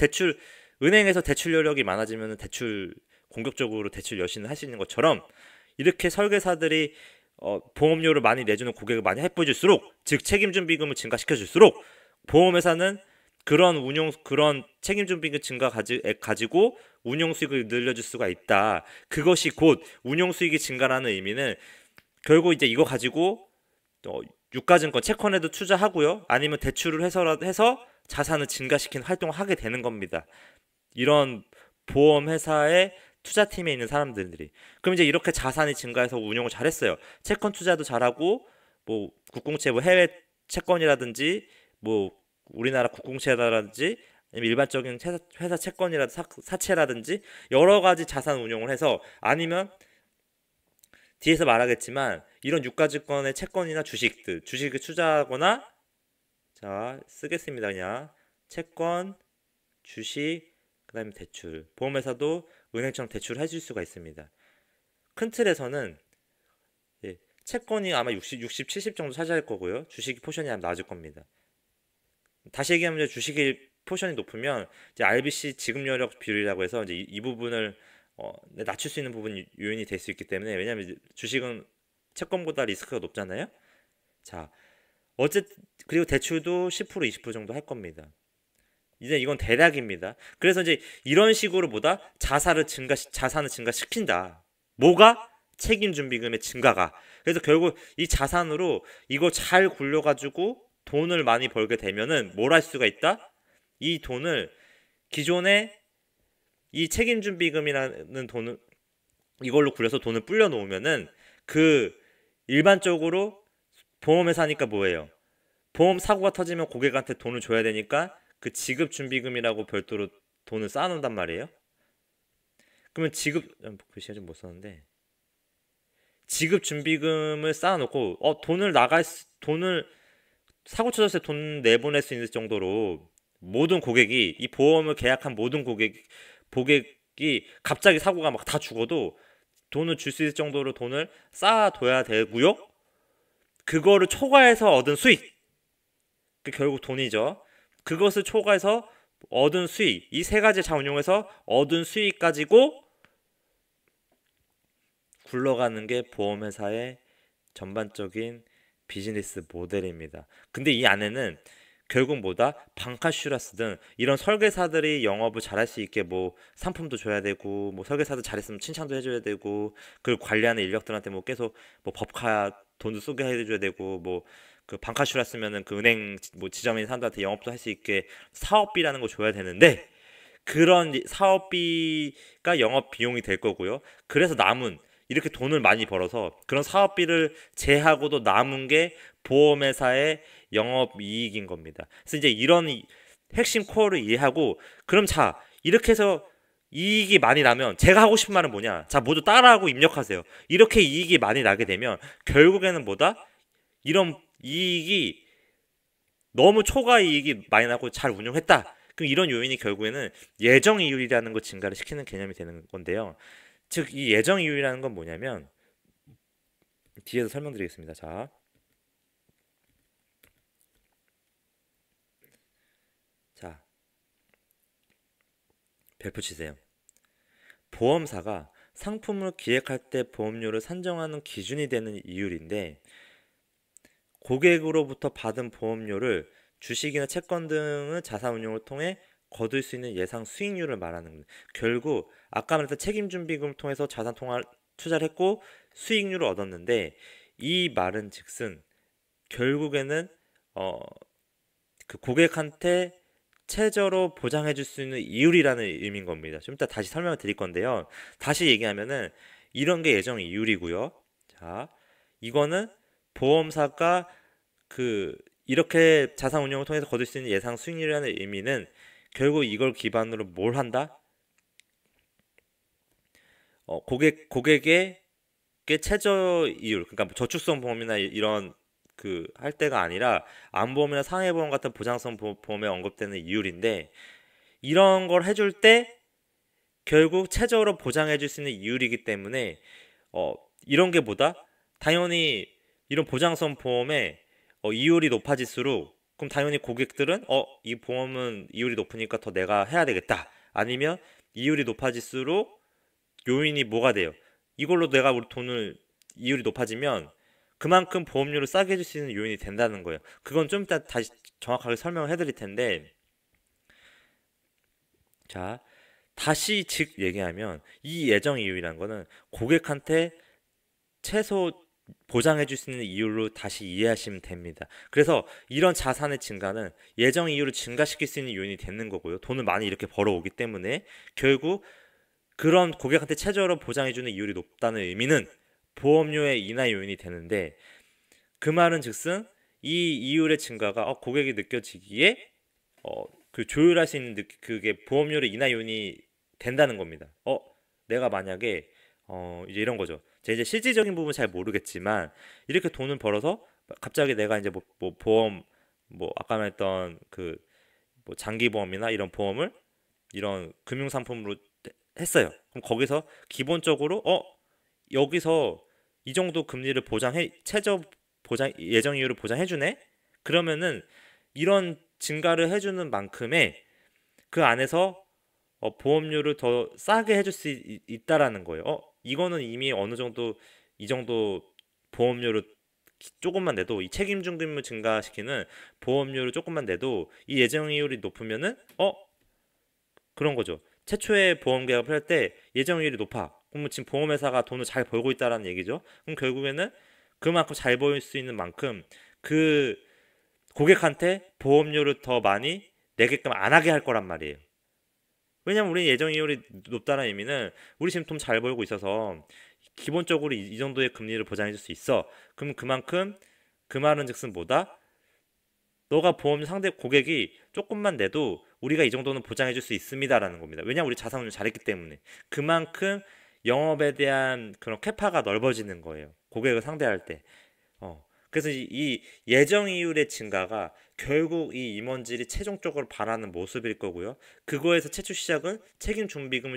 은행에서 대출 여력이 많아지면 공격적으로 대출 여신을 할 수 있는 것처럼 이렇게 설계사들이 보험료를 많이 내주는 고객을 많이 해보질수록 즉 책임준비금을 증가시켜줄수록 보험회사는 그런 책임준비금 증가 가지고 운용수익을 늘려줄 수가 있다. 그것이 곧 운용수익이 증가라는 의미는 결국 이제 이거 가지고 유가증권 채권에도 투자하고요. 아니면 대출을 해서 자산을 증가시키는 활동을 하게 되는 겁니다. 이런 보험회사의 투자팀에 있는 사람들이. 그럼 이제 이렇게 자산이 증가해서 운용을 잘했어요. 채권 투자도 잘하고 뭐 국공채 뭐 해외 채권이라든지 뭐 우리나라 국공채라든지 아니면 일반적인 회사 채권이라든지 사채라든지 여러 가지 자산 운용을 해서 아니면 뒤에서 말하겠지만 이런 유가증권의 채권이나 주식을 투자하거나 자 쓰겠습니다. 그냥 채권, 주식, 그 다음에 대출. 보험회사도 은행처럼 대출을 해줄 수가 있습니다. 큰 틀에서는 채권이 아마 60, 70 정도 차지할 거고요. 주식 포션이 아마 낮을 겁니다. 다시 얘기하면 주식의 포션이 높으면 이제 RBC 지급 여력 비율이라고 해서 이제 이 부분을 낮출 수 있는 부분 요인이 될 수 있기 때문에 왜냐하면 주식은 채권보다 리스크가 높잖아요. 자, 그리고 대출도 10% 20% 정도 할 겁니다. 이제 이건 대략입니다. 그래서 이제 이런 식으로 자산을 증가시킨다. 뭐가? 책임준비금의 증가가. 그래서 결국 이 자산으로 이거 잘 굴려가지고 돈을 많이 벌게 되면은 뭘 할 수가 있다? 이 돈을 기존에 이 책임준비금이라는 돈을 이걸로 굴려서 돈을 불려 놓으면은 그 일반적으로 보험회사니까 뭐예요? 보험 사고가 터지면 고객한테 돈을 줘야 되니까 그 지급준비금이라고 별도로 돈을 쌓아놓는단 말이에요. 그러면 글씨가 좀 못 썼는데 지급준비금을 쌓아놓고 돈을 사고 쳐졌을 때 돈 내보낼 수 있는 정도로 모든 고객이 이 보험을 계약한 모든 고객이 갑자기 사고가 막 다 죽어도 돈을 줄 수 있을 정도로 돈을 쌓아둬야 되고요. 그거를 초과해서 얻은 수익, 그 결국 돈이죠. 그것을 초과해서 얻은 수익, 이 세 가지 자운용해서 얻은 수익 가지고 굴러가는 게 보험회사의 전반적인 비즈니스 모델입니다. 근데 이 안에는 결국 방카슈라스 등 이런 설계사들이 영업을 잘할 수 있게 뭐 상품도 줘야 되고 뭐 설계사들 잘했으면 칭찬도 해줘야 되고 그리고 관리하는 인력들한테 뭐 계속 뭐 법카 돈도 쏘게 해줘야 되고 뭐 그 방카슈라스면은 그 은행 뭐 지점에 있는 사람들한테 영업도 할 수 있게 사업비라는 거 줘야 되는데 그런 사업비가 영업 비용이 될 거고요. 그래서 이렇게 돈을 많이 벌어서 그런 사업비를 제하고도 남은 게 보험회사의 영업이익인 겁니다. 그래서 이제 이런 핵심 코어를 이해하고 그럼 이렇게 해서 이익이 많이 나면 제가 하고 싶은 말은 뭐냐? 모두 따라하고 입력하세요. 이렇게 이익이 많이 나게 되면 결국에는 이런 이익이 너무 초과 이익이 많이 나고 잘 운용했다. 그럼 이런 요인이 결국에는 예정 이율이라는 거 증가를 시키는 개념이 되는 건데요. 즉 이 예정 이율이라는 건 뭐냐면 뒤에서 설명드리겠습니다. 자, 별표 치세요. 보험사가 상품을 기획할 때 보험료를 산정하는 기준이 되는 이율인데 고객으로부터 받은 보험료를 주식이나 채권 등의 자산운용을 통해 거둘 수 있는 예상 수익률을 말하는 겁니다. 결국 아까 말했던 책임준비금을 통해서 자산 투자를 했고 수익률을 얻었는데, 이 말은 즉슨 결국에는 어, 그 고객한테 최저로 보장해 줄 수 있는 이율이라는 의미인 겁니다. 좀 이따 다시 설명을 드릴 건데요. 다시 얘기하면은 이런 게 예정 이율이고요. 자, 이거는 보험사가 이렇게 자산 운용을 통해서 거둘 수 있는 예상 수익률이라는 의미는 결국 이걸 기반으로 뭘 한다? 고객의 최저 이율, 그러니까 뭐 저축성 보험이나 이런 할 때가 아니라 암보험이나 상해보험 같은 보장성 보험에 언급되는 이율인데, 이런 걸 해줄 때 결국 최저로 보장해 줄 수 있는 이율이기 때문에 이런 게 보다 당연히 이런 보장성 보험에 이율이 높아질수록, 그럼 당연히 고객들은 이 보험은 이율이 높으니까 더 내가 해야 되겠다, 아니면 이율이 높아질수록 요인이 뭐가 돼요? 이걸로 내가 우리 돈을, 이율이 높아지면 그만큼 보험료를 싸게 해줄 수 있는 요인이 된다는 거예요. 그건 좀 이따 다시 정확하게 설명을 해드릴 텐데, 자, 다시 즉 얘기하면 이 예정 이율이라는 거는 고객한테 최소 보장해 줄 수 있는 이율로 다시 이해하시면 됩니다. 그래서 이런 자산의 증가는 예정 이율을 증가시킬 수 있는 요인이 되는 거고요. 돈을 많이 이렇게 벌어오기 때문에 결국 그런 고객한테 최저로 보장해주는 이율이 높다는 의미는 보험료의 인하 요인이 되는데, 그 말은 즉슨 이 이율의 증가가 고객이 느껴지기에 조율할 수 있는 그게 보험료의 인하 요인이 된다는 겁니다. 내가 만약에 이제 이런 거죠. 제가 이제 실질적인 부분 잘 모르겠지만 이렇게 돈을 벌어서 갑자기 내가 이제 뭐 보험, 뭐 아까 말했던 뭐 장기 보험이나 이런 보험을 이런 금융 상품으로 했어요. 그럼 거기서 기본적으로 여기서 이 정도 금리를 보장해, 최저 보장 예정 이율을 보장해 주네. 그러면은 이런 증가를 해주는 만큼의 그 안에서 보험료를 더 싸게 해줄 수 있다라는 거예요. 이거는 이미 어느 정도 이 정도 보험료를 조금만 내도, 이 책임중금을 증가시키는 보험료를 조금만 내도 이 예정 이율이 높으면은 그런 거죠. 최초의 보험 계약을 할 때 예정이율이 높아. 그러면 지금 보험회사가 돈을 잘 벌고 있다라는 얘기죠. 그럼 결국에는 그만큼 잘 벌 수 있는 만큼 그 고객한테 보험료를 더 많이 내게끔 안 하게 할 거란 말이에요. 왜냐면 우리 예정이율이 높다는 의미는 우리 지금 돈 잘 벌고 있어서 기본적으로 이 정도의 금리를 보장해 줄 수 있어. 그럼 그만큼 그 말은 즉슨 뭐다? 너가 보험 상대 고객이 조금만 내도 우리가 이 정도는 보장해 줄 수 있습니다라는 겁니다. 왜냐면 우리 자산운용 잘했기 때문에. 그만큼 영업에 대한 그런 캐파가 넓어지는 거예요. 고객을 상대할 때. 그래서 이 예정 이율의 증가가 결국 이 임원질이 최종적으로 바라는 모습일 거고요. 그거에서 최초 시작은 책임 준비금을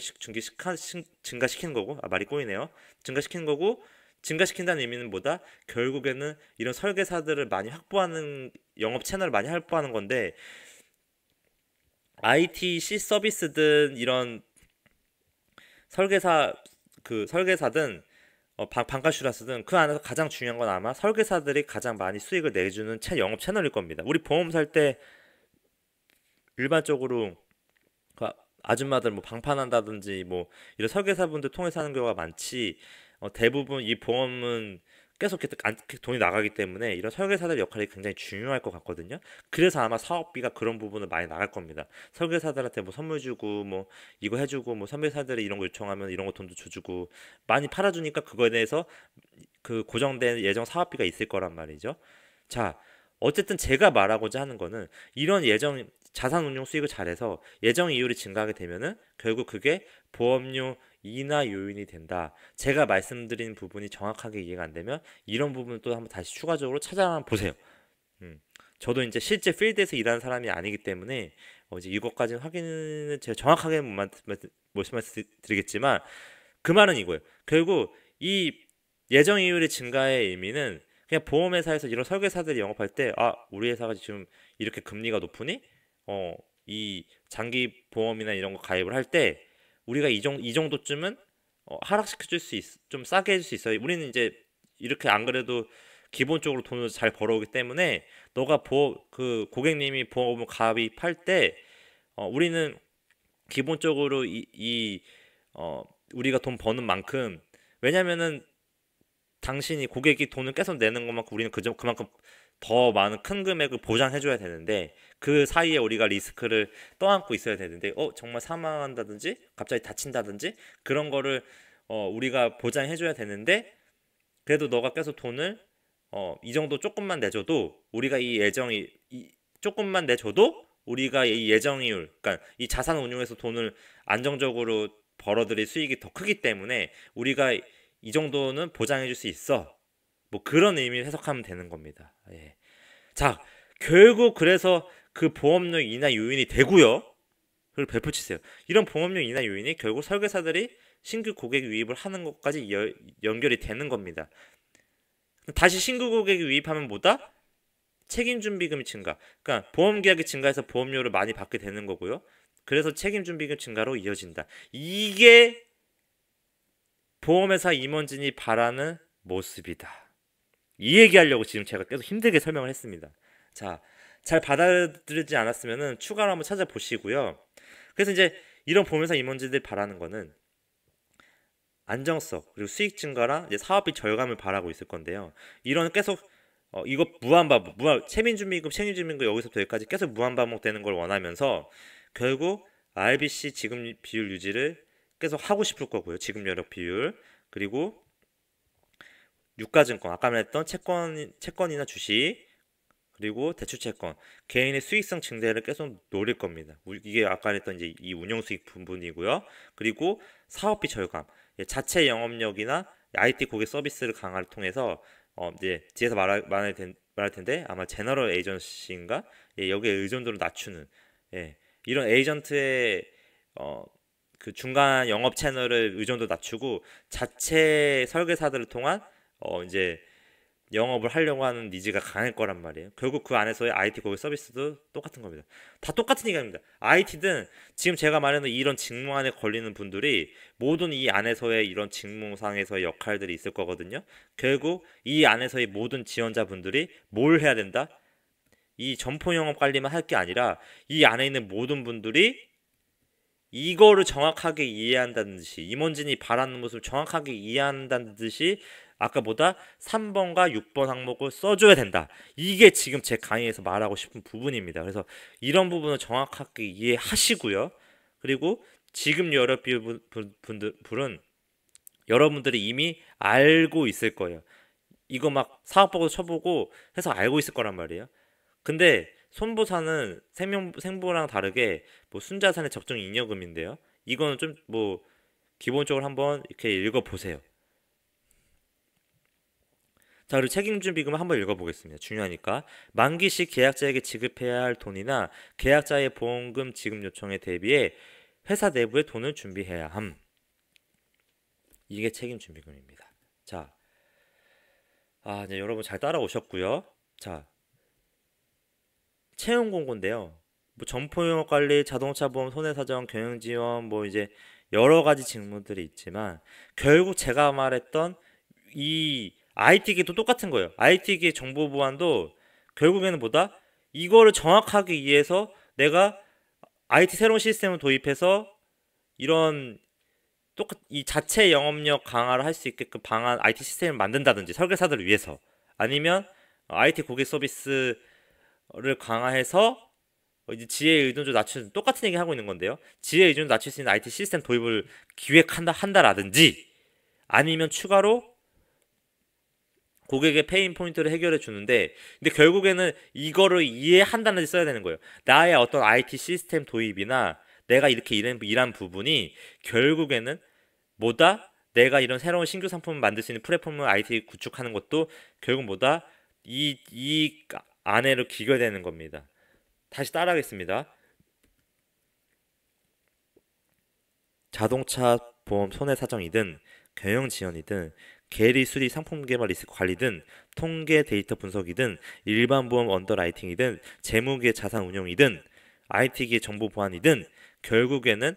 증가시키는 거고, 말이 꼬이네요. 증가시키는 거고, 증가시킨다는 의미는 뭐다? 결국에는 이런 설계사들을 많이 확보하는, 영업 채널을 많이 확보하는 건데, ITC 서비스든 이런 설계사 설계사든 방카슈라스든 그 안에서 가장 중요한 건 아마 설계사들이 가장 많이 수익을 내주는 영업 채널일 겁니다. 우리 보험 살 때 일반적으로 그 아줌마들 뭐 방판한다든지 뭐 이런 설계사분들 통해서 하는 경우가 많지, 대부분 이 보험은 계속 돈이 나가기 때문에 이런 설계사들 역할이 굉장히 중요할 것 같거든요. 그래서 아마 사업비가 그런 부분을 많이 나갈 겁니다. 설계사들한테 뭐 선물 주고 뭐 이거 해주고, 뭐 선배사들이 이런 거 요청하면 이런 거 돈도 줘주고 많이 팔아주니까 그거에 대해서 그 고정된 예정 사업비가 있을 거란 말이죠. 자, 어쨌든 제가 말하고자 하는 거는 이런 예정 자산 운용 수익을 잘해서 예정 이율이 증가하게 되면은 결국 그게 보험료 인하 요인이 된다. 제가 말씀드린 부분이 정확하게 이해가 안 되면 이런 부분을 또 한번 다시 추가적으로 찾아 보세요. 저도 이제 실제 필드에서 일하는 사람이 아니기 때문에 이제 이것까지는 확인을 제가 정확하게 못 말씀드리겠지만, 그 말은 이거예요. 결국 이 예정 이율의 증가의 의미는 그냥 보험회사에서 이런 설계사들이 영업할 때, 우리 회사가 지금 이렇게 금리가 높으니 이 장기 보험이나 이런 거 가입을 할 때 우리가 이 정도쯤은 하락시켜 줄 수 좀 싸게 해줄 수 있어요. 우리는 이제 이렇게 안 그래도 기본적으로 돈을 잘 벌어오기 때문에 너가 그 고객님이 보험 가입할 때 우리는 기본적으로 우리가 돈 버는 만큼, 왜냐면은 당신이 고객이 돈을 계속 내는 것만큼 우리는 그만큼 더 많은 큰 금액을 보장해줘야 되는데, 그 사이에 우리가 리스크를 떠안고 있어야 되는데 정말 사망한다든지 갑자기 다친다든지 그런 거를 우리가 보장해줘야 되는데, 그래도 너가 계속 돈을 이 정도 조금만 내줘도 우리가 조금만 내줘도 우리가 이 예정이율, 그러니까 이 자산 운용에서 돈을 안정적으로 벌어들일 수익이 더 크기 때문에 우리가 이 정도는 보장해줄 수 있어. 뭐 그런 의미를 해석하면 되는 겁니다. 예. 자, 결국 그래서 그 보험료 인하 요인이 되고요. 그리고 별표 치세요. 이런 보험료 인하 요인이 결국 설계사들이 신규 고객 유입을 하는 것까지 연결이 되는 겁니다. 다시 신규 고객이 유입하면 뭐다? 책임준비금이 증가. 그러니까 보험계약이 증가해서 보험료를 많이 받게 되는 거고요. 그래서 책임준비금 증가로 이어진다. 이게 보험회사 임원진이 바라는 모습이다. 이 얘기하려고 지금 제가 계속 힘들게 설명을 했습니다. 자, 잘 받아들이지 않았으면 추가로 한번 찾아보시고요. 그래서 이제 이런 보험회사 임원진들이 바라는 거는 안정성, 그리고 수익 증가랑 이제 사업비 절감을 바라고 있을 건데요. 이런 계속 이거 책임준비금 여기서부터 여기까지 계속 무한반복되는 걸 원하면서 결국 RBC 지급 비율 유지를 계속 하고 싶을 거고요. 지급 여력 비율, 그리고 유가증권, 아까 말했던 채권이나 주식, 그리고 대출채권, 개인의 수익성 증대를 계속 노릴 겁니다. 이게 아까 했던 이제 이 운용수익 부분이고요. 그리고 사업비 절감, 자체 영업력이나 IT 고객 서비스를 강화를 통해서 이제 뒤에서 말할 텐데 아마 제너럴 에이전시인가, 여기에 의존도를 낮추는, 이런 에이전트의 그 중간 영업 채널을 의존도 낮추고 자체 설계사들을 통한 이제 영업을 하려고 하는 니즈가 강할 거란 말이에요. 결국 그 안에서의 IT 고객 서비스도 똑같은 겁니다. 다 똑같은 얘기입니다. IT든 지금 제가 말하는 이런 직무 안에 걸리는 분들이 모든 이 안에서의 이런 직무상에서의 역할들이 있을 거거든요. 결국 이 안에서의 모든 지원자분들이 뭘 해야 된다? 이 점포 영업 관리만 할 게 아니라 이 안에 있는 모든 분들이 이거를 정확하게 이해한다는 듯이, 임원진이 바라는 모습을 정확하게 이해한다는 듯이 아까보다 3번과 6번 항목을 써줘야 된다. 이게 지금 제 강의에서 말하고 싶은 부분입니다. 그래서 이런 부분을 정확하게 이해하시고요. 그리고 지금 여러 분들은 여러분들이 이미 알고 있을 거예요. 이거 막 사업보고 쳐보고 해서 알고 있을 거란 말이에요. 근데 손보사는 생보랑 다르게 뭐 순자산의 적정 잉여금인데요. 이거는 좀 뭐 기본적으로 한번 이렇게 읽어보세요. 자, 그리고 책임준비금을 한번 읽어보겠습니다. 중요하니까. 만기 시 계약자에게 지급해야 할 돈이나 계약자의 보험금 지급 요청에 대비해 회사 내부에 돈을 준비해야 함. 이게 책임준비금입니다. 자, 이제 여러분 잘 따라오셨고요. 자, 채용 공고인데요. 뭐 점포영업 관리, 자동차 보험, 손해사정, 경영지원, 뭐 이제 여러 가지 직무들이 있지만 결국 제가 말했던 이 IT기도 똑같은 거예요. IT기 정보 보안도 결국에는 뭐다? 이거를 정확하게 이해해서 내가 IT 새로운 시스템을 도입해서 이런 이 자체 영업력 강화를 할 수 있게끔 방안 IT 시스템을 만든다든지 설계사들을 위해서, 아니면 IT 고객 서비스를 강화해서 이제 지혜 의존도 낮추는, 똑같은 얘기 하고 있는 건데요. 지혜 의존도 낮출 수 있는 IT 시스템 도입을 한다라든지, 아니면 추가로 고객의 페인 포인트를 해결해 주는데, 근데 결국에는 이거를 이해한다는 데 써야 되는 거예요. 나의 어떤 IT 시스템 도입이나 내가 이렇게 일한 부분이 결국에는 뭐다? 내가 이런 새로운 신규 상품을 만들 수 있는 플랫폼을 IT 구축하는 것도 결국 뭐다? 이 안에로 귀결되는 겁니다. 다시 따라하겠습니다. 자동차 보험 손해사정이든 경영지원이든 계리 수리 상품 개발 리스크 관리든 통계 데이터 분석이든 일반 보험 언더라이팅이든 재무기의 자산 운용이든 IT기의 정보 보안이든 결국에는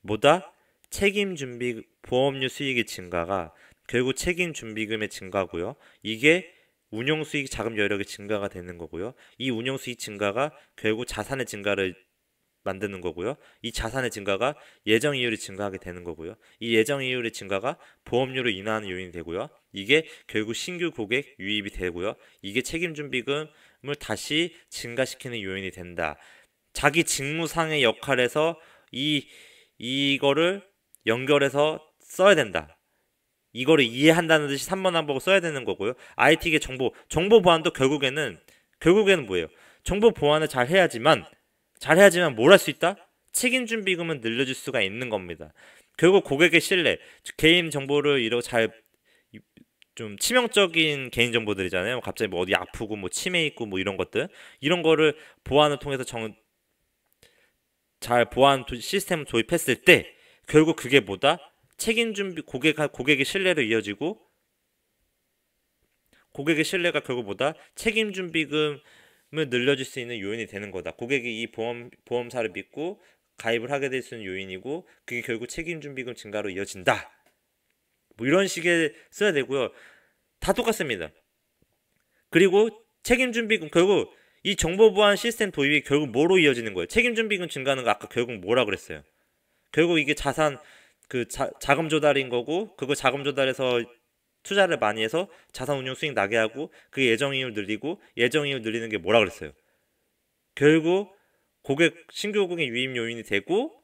뭐다? 책임준비 보험료 수익의 증가가 결국 책임준비금의 증가고요. 이게 운용 수익 자금 여력이 증가가 되는 거고요. 이 운용 수익 증가가 결국 자산의 증가를 만드는 거고요. 이 자산의 증가가 예정 이율이 증가하게 되는 거고요. 이 예정 이율의 증가가 보험료로 인하하는 요인이 되고요. 이게 결국 신규 고객 유입이 되고요. 이게 책임준비금을 다시 증가시키는 요인이 된다. 자기 직무상의 역할에서 이거를 연결해서 써야 된다. 이거를 이해한다는 듯이 3번 항목을 써야 되는 거고요. IT계 정보 보안도 결국에는 뭐예요? 정보 보안을 잘 해야지만 뭘 할 수 있다? 책임 준비금은 늘려줄 수가 있는 겁니다. 결국 고객의 신뢰, 개인 정보를 이렇게 좀 치명적인 개인 정보들이잖아요. 갑자기 뭐 어디 아프고 뭐 치매 있고 뭐 이런 것들, 이런 거를 보안을 통해서 잘 보안 시스템을 도입했을 때 결국 그게 뭐다? 책임 준비 고객의 신뢰로 이어지고, 고객의 신뢰가 결국 뭐다? 책임 준비금을 늘려줄 수 있는 요인이 되는 거다. 고객이 이 보험사를 믿고 가입을 하게 될 수 있는 요인이고, 그게 결국 책임 준비금 증가로 이어진다. 뭐 이런 식의 써야 되고요. 다 똑같습니다. 그리고 책임 준비금, 결국 이 정보 보안 시스템 도입이 결국 뭐로 이어지는 거예요? 책임 준비금 증가하는 거 아까 결국 뭐라 그랬어요? 결국 이게 자금 조달인 거고, 그거 자금 조달해서 투자를 많이 해서 자산 운용 수익 나게 하고, 그 예정 이율 늘리고, 예정 이율 늘리는 게 뭐라 그랬어요? 결국 신규 고객 유입 요인이 되고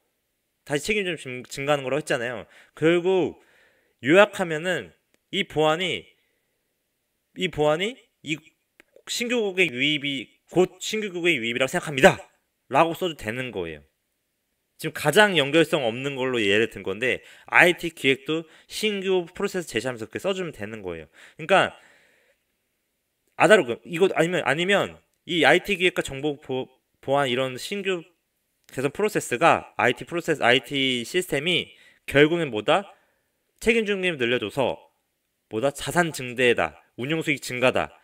다시 책임 좀 증가하는 거라고 했잖아요. 결국 요약하면은 이 보안이 이 신규 고객 유입이 곧 신규 고객 유입이라고 생각합니다. 라고 써도 되는 거예요. 지금 가장 연결성 없는 걸로 예를 든 건데, IT 기획도 신규 프로세스 제시하면서 그렇게 써주면 되는 거예요. 그러니까 이거 아니면 이 IT 기획과 정보 보안 이런 신규 개선 프로세스가 IT 시스템이 결국엔 뭐다? 책임 중립을 늘려줘서 뭐다? 자산 증대다, 운용 수익 증가다.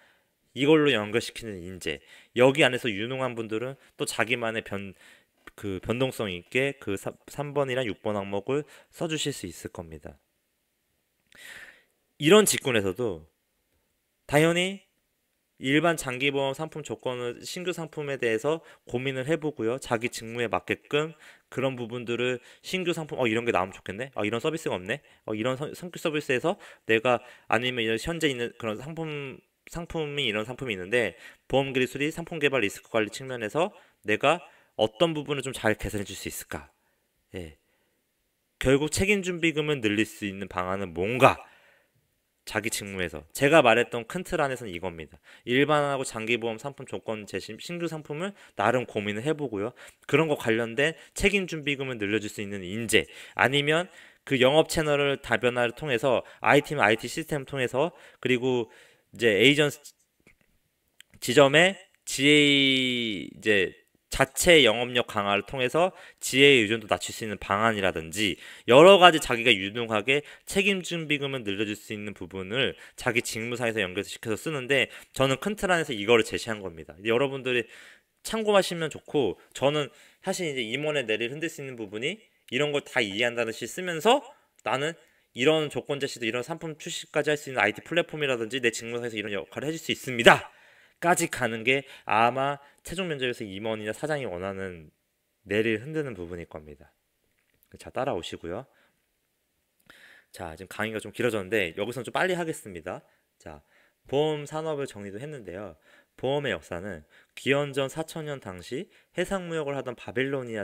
이걸로 연결시키는 인재. 여기 안에서 유능한 분들은 또 자기만의 변동성 있게 그 3번이랑 6번 항목을 써주실 수 있을 겁니다. 이런 직군에서도 당연히 일반 장기보험 상품 조건을 신규 상품에 대해서 고민을 해보고요. 자기 직무에 맞게끔 그런 부분들을 신규 상품 이런 게 나오면 좋겠네. 이런 서비스가 없네. 이런 성격 서비스에서 내가 아니면 현재 있는 그런 상품이 이런 상품이 있는데 보험 기술이 상품 개발 리스크 관리 측면에서 내가 어떤 부분을 좀 잘 개선해 줄 수 있을까? 예. 결국 책임 준비금을 늘릴 수 있는 방안은 뭔가? 자기 직무에서 제가 말했던 큰 틀 안에서는 이겁니다. 일반하고 장기보험 상품 조건 제시 신규 상품을 나름 고민을 해보고요. 그런 거 관련된 책임 준비금을 늘려줄 수 있는 인재, 아니면 그 영업 채널을 다변화를 통해서 IT 시스템을 통해서, 그리고 이제 에이전트 지점의 GA 이제 자체 영업력 강화를 통해서 지혜의 의존도 낮출 수 있는 방안이라든지 여러 가지 자기가 유능하게 책임 준비금을 늘려줄 수 있는 부분을 자기 직무상에서 연결시켜서 쓰는데, 저는 큰 틀 안에서 이거를 제시한 겁니다. 여러분들이 참고하시면 좋고, 저는 사실 이제 임원의 뇌를 흔들 수 있는 부분이 이런 걸 다 이해한다는 듯이 쓰면서, 나는 이런 조건 제시도 이런 상품 출시까지 할 수 있는 IT 플랫폼이라든지 내 직무상에서 이런 역할을 해줄 수 있습니다 까지 가는 게 아마 최종 면접에서 임원이나 사장이 원하는 뇌를 흔드는 부분일 겁니다. 자, 따라오시고요. 자, 지금 강의가 좀 길어졌는데 여기서는 좀 빨리 하겠습니다. 자, 보험 산업을 정리도 했는데요. 보험의 역사는 기원전 4000년 당시 해상무역을 하던 바빌로니아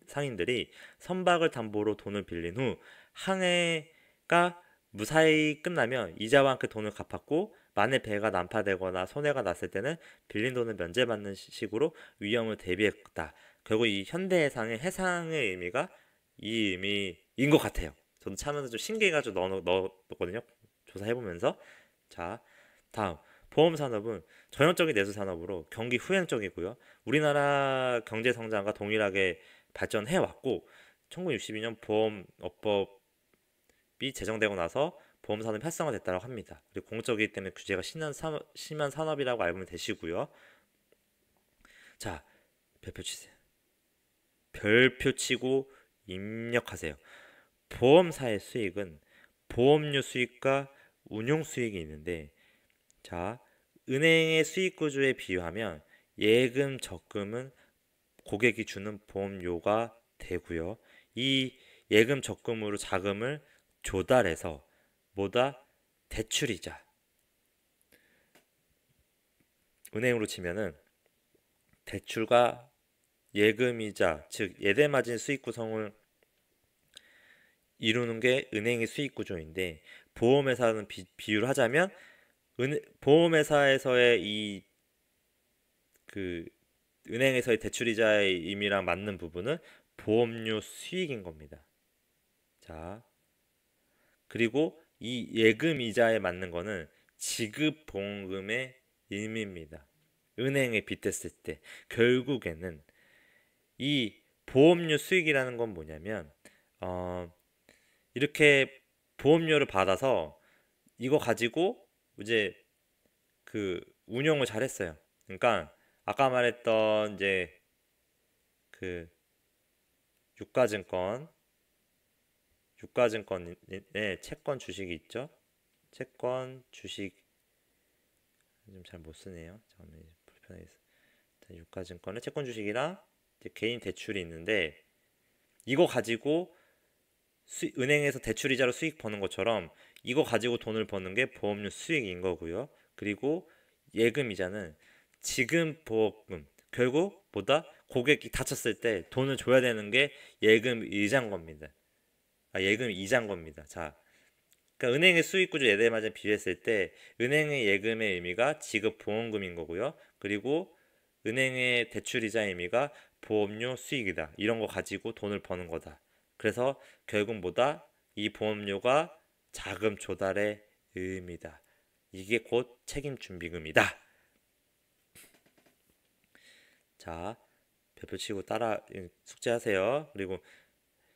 상인들이 선박을 담보로 돈을 빌린 후 항해가 무사히 끝나면 이자와 함께 돈을 갚았고, 만일 배가 난파되거나 손해가 났을 때는 빌린 돈을 면제받는 식으로 위험을 대비했다. 결국 이 현대해상의 해상의 의미가 이 의미인 것 같아요. 저도 참여해서 좀 신기해가지고 넣었거든요. 조사해보면서. 자, 다음. 보험산업은 전형적인 내수산업으로 경기 후행적이고요. 우리나라 경제성장과 동일하게 발전해왔고, 1962년 보험업법이 제정되고 나서 보험산업이 활성화됐다고 합니다. 그리고 공적이기 때문에 규제가 심한 산업이라고 알면 되시고요. 자, 별표 치세요. 별표 치고 입력하세요. 보험사의 수익은 보험료 수익과 운용 수익이 있는데, 자, 은행의 수익 구조에 비유하면 예금, 적금은 고객이 주는 보험료가 되고요. 이 예금, 적금으로 자금을 조달해서 뭐다? 대출이자. 은행으로 치면은 대출과 예금이자, 즉 예대마진 수익 구성을 이루는 게 은행의 수익 구조인데, 보험회사는 비유를 하자면 보험회사에서의 그 은행에서의 대출이자의 의미랑 맞는 부분은 보험료 수익인 겁니다. 자, 그리고 이 예금 이자에 맞는 거는 지급 보험금의 의미입니다. 은행에 빚댔을 때 결국에는 이 보험료 수익이라는 건 뭐냐면, 어, 이렇게 보험료를 받아서 이거 가지고 이제 그 운용을 잘했어요. 그러니까 아까 말했던 이제 그 유가증권, 유가증권의 채권 주식이 있죠. 채권 주식 좀 잘 못 쓰네요. 잠깐만 불편하게 유가증권의 채권 주식이랑 이제 개인 대출이 있는데, 이거 가지고 은행에서 대출이자로 수익 버는 것처럼 이거 가지고 돈을 버는 게 보험료 수익인 거고요. 그리고 예금 이자는 지금 보험금, 결국 뭐다? 고객이 다쳤을 때 돈을 줘야 되는 게 예금 이자인 겁니다. 예금 이자인 겁니다. 자, 그러니까 은행의 수익 구조 예대마저 비교했을 때 은행의 예금의 의미가 지급 보험금인 거고요. 그리고 은행의 대출이자의 의미가 보험료 수익이다. 이런 거 가지고 돈을 버는 거다. 그래서 결국 뭐다? 이 보험료가 자금 조달의 의미다. 이게 곧 책임 준비금이다. 자, 별표 치고 따라 숙제하세요. 그리고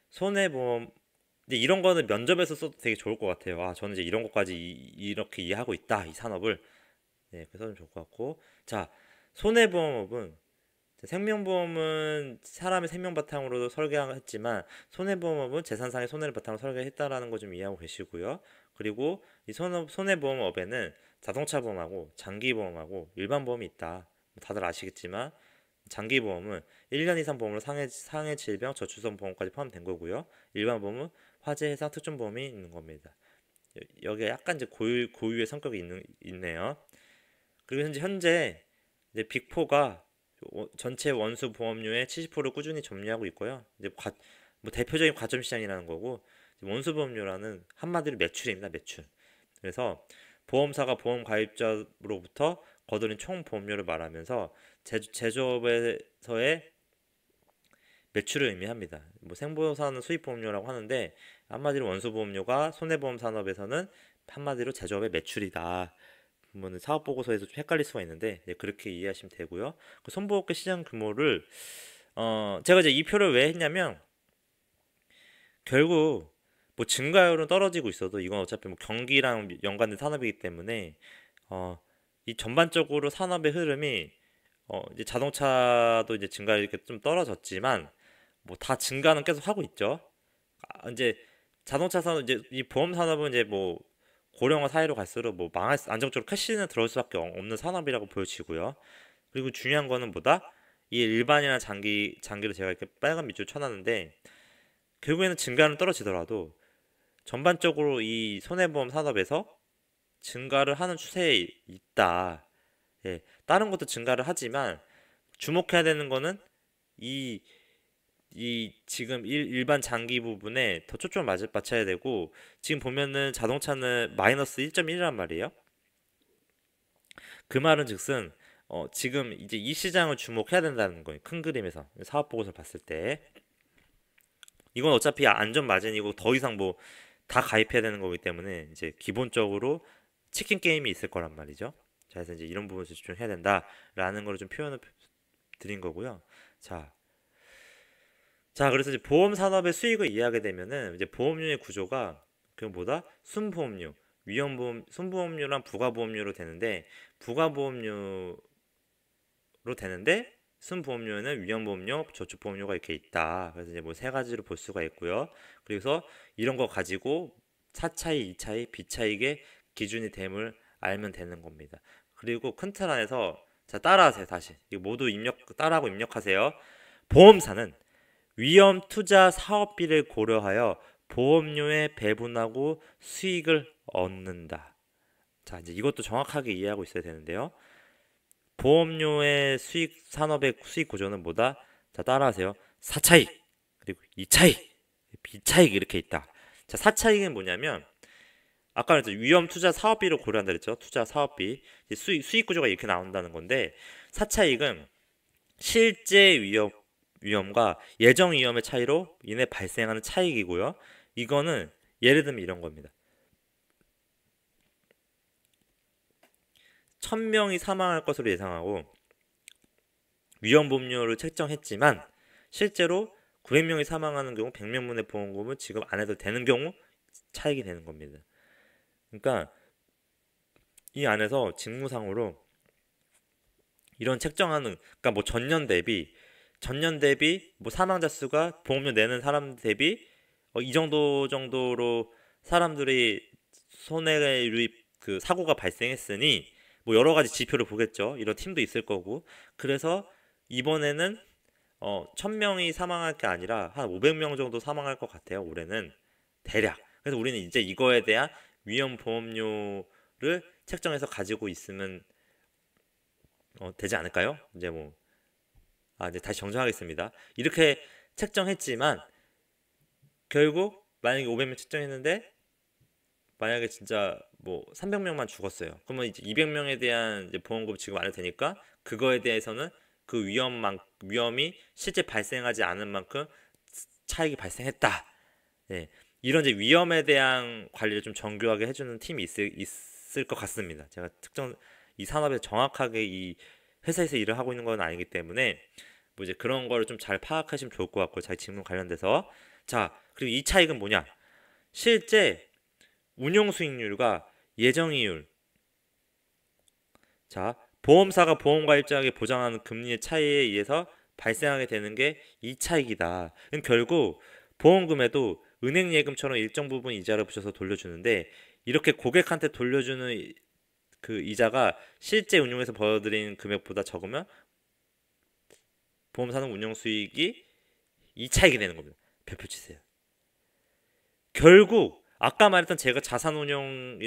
손해보험, 근데 이런 거는 면접에서 써도 되게 좋을 것 같아요. 저는 이제 이런 것까지 이렇게 이해하고 있다. 이 산업을. 네, 그래서 좀 좋을 것 같고. 자, 손해보험업은 생명보험은 사람의 생명 바탕으로 설계했지만 손해보험업은 재산상의 손해를 바탕으로 설계했다라는 거 좀 이해하고 계시고요. 그리고 이 손해보험업에는 자동차 보험하고 장기보험하고 일반 보험이 있다. 다들 아시겠지만 장기보험은 1년 이상 보험으로 상해 질병, 저출산 보험까지 포함된 거고요. 일반 보험은 화재, 해상, 특종보험이 있는 겁니다. 여기에 약간 이제 고유의 성격이 있네요. 그리고 현재 이제 빅4가 전체 원수 보험료의 70%를 꾸준히 점유하고 있고요. 이제 뭐 대표적인 과점 시장이라는 거고, 원수 보험료라는 한마디로 매출입니다. 매출. 그래서 보험사가 보험 가입자로부터 거두는 총 보험료를 말하면서 제조업에서의 매출을 의미합니다. 뭐 생보험사는 수입보험료라고 하는데, 한마디로 원수보험료가 손해보험 산업에서는 한마디로 제조업의 매출이다. 보면은 사업 보고서에서 좀 헷갈릴 수가 있는데, 네, 그렇게 이해하시면 되고요. 그 손보호업계 시장 규모를 제가 이제 이 표를 왜 했냐면, 결국 뭐 증가율은 떨어지고 있어도 이건 어차피 뭐 경기랑 연관된 산업이기 때문에 이 전반적으로 산업의 흐름이 이제 자동차도 이제 증가율이 이렇게 좀 떨어졌지만 뭐 다 증가는 계속 하고 있죠. 이제 자동차 산업, 이제 이 보험 산업은 이제 뭐 고령화 사회로 갈수록 뭐 안정적으로 캐시는 들어올 수밖에 없는 산업이라고 보여지고요. 그리고 중요한 거는 뭐다? 이 일반이나 장기로 제가 이렇게 빨간 밑줄 쳐놨는데, 결국에는 증가는 떨어지더라도 전반적으로 이 손해보험 산업에서 증가를 하는 추세에 있다. 예, 다른 것도 증가를 하지만 주목해야 되는 거는 이 지금 일반 장기 부분에 더 초점을 맞춰야 되고, 지금 보면은 자동차는 마이너스 1.1이란 말이에요. 그 말은 즉슨 지금 이제 이 시장을 주목해야 된다는 거예요. 큰 그림에서 사업 보고서 봤을 때 이건 어차피 안전 마진이고 더 이상 뭐 다 가입해야 되는 거기 때문에 이제 기본적으로 치킨 게임이 있을 거란 말이죠. 자, 그래서 이제 이런 부분에서 집중해야 된다라는 걸 좀 표현을 드린 거고요. 자, 그래서 이제 보험 산업의 수익을 이해하게 되면은 이제 보험료의 구조가 그 뭐다? 순보험료, 위험보험, 순보험료랑 부가보험료로 되는데, 부가보험료로 되는데 순보험료에는 위험보험료, 저축보험료가 이렇게 있다. 그래서 이제 뭐 세 가지로 볼 수가 있고요. 그래서 이런 거 가지고 4차익, 2차익, B차익의 기준이 됨을 알면 되는 겁니다. 그리고 큰 틀 안에서 자 따라하세요. 다시 이거 모두 따라하고 입력하세요. 보험사는 위험 투자 사업비를 고려하여 보험료에 배분하고 수익을 얻는다. 자 이제 이것도 정확하게 이해하고 있어야 되는데요. 보험료의 수익 산업의 수익 구조는 뭐다? 자 따라하세요. 사차익 그리고 이차익 비차익 이렇게 있다. 자 사차익은 뭐냐면 아까 그랬죠. 위험 투자 사업비를 고려한다 그랬죠. 투자 사업비 수익 구조가 이렇게 나온다는 건데 사차익은 실제 위험과 예정 위험의 차이로 인해 발생하는 차익이고요. 이거는 예를 들면 이런 겁니다. 1000명이 사망할 것으로 예상하고 위험보험료를 책정했지만 실제로 900명이 사망하는 경우 100명분의 보험금은 지급 안 해도 되는 경우 차익이 되는 겁니다. 그러니까 이 안에서 직무상으로 이런 책정하는 그러니까 뭐 전년 대비 뭐 사망자 수가 보험료 내는 사람 대비 이 정도로 사람들이 손해에 유입 그 사고가 발생했으니 뭐 여러 가지 지표를 보겠죠. 이런 팀도 있을 거고. 그래서 이번에는 1000명이 사망할 게 아니라 한 500명 정도 사망할 것 같아요. 올해는 대략. 그래서 우리는 이제 이거에 대한 위험 보험료를 책정해서 가지고 있으면 되지 않을까요? 이제 이제 다시 정정하겠습니다. 이렇게 책정했지만 결국 만약에 500명 책정했는데 만약에 진짜 뭐 300명만 죽었어요. 그러면 이제 200명에 대한 이제 보험금 지급 안 해도 되니까 그거에 대해서는 그 위험이 실제 발생하지 않은 만큼 차익이 발생했다. 네. 이런 이제 위험에 대한 관리를 좀 정교하게 해주는 팀이 있을 것 같습니다. 제가 이 산업에 정확하게 이 회사에서 일을 하고 있는 건 아니기 때문에 뭐 이제 그런 거를 좀 잘 파악하시면 좋을 것 같고 자기 직무 관련돼서 자 그리고 이 차익은 뭐냐 실제 운용 수익률과 예정 이율 자 보험사가 보험가입자에게 보장하는 금리의 차이에 의해서 발생하게 되는 게 이 차익이다. 결국 보험금에도 은행 예금처럼 일정 부분 이자를 붙여서 돌려주는데 이렇게 고객한테 돌려주는 그 이자가 실제 운용에서 벌어들인 금액보다 적으면 보험사는 운용 수익이 이 차익이 되는 겁니다. 별표 치세요. 결국 아까 말했던 제가 자산운용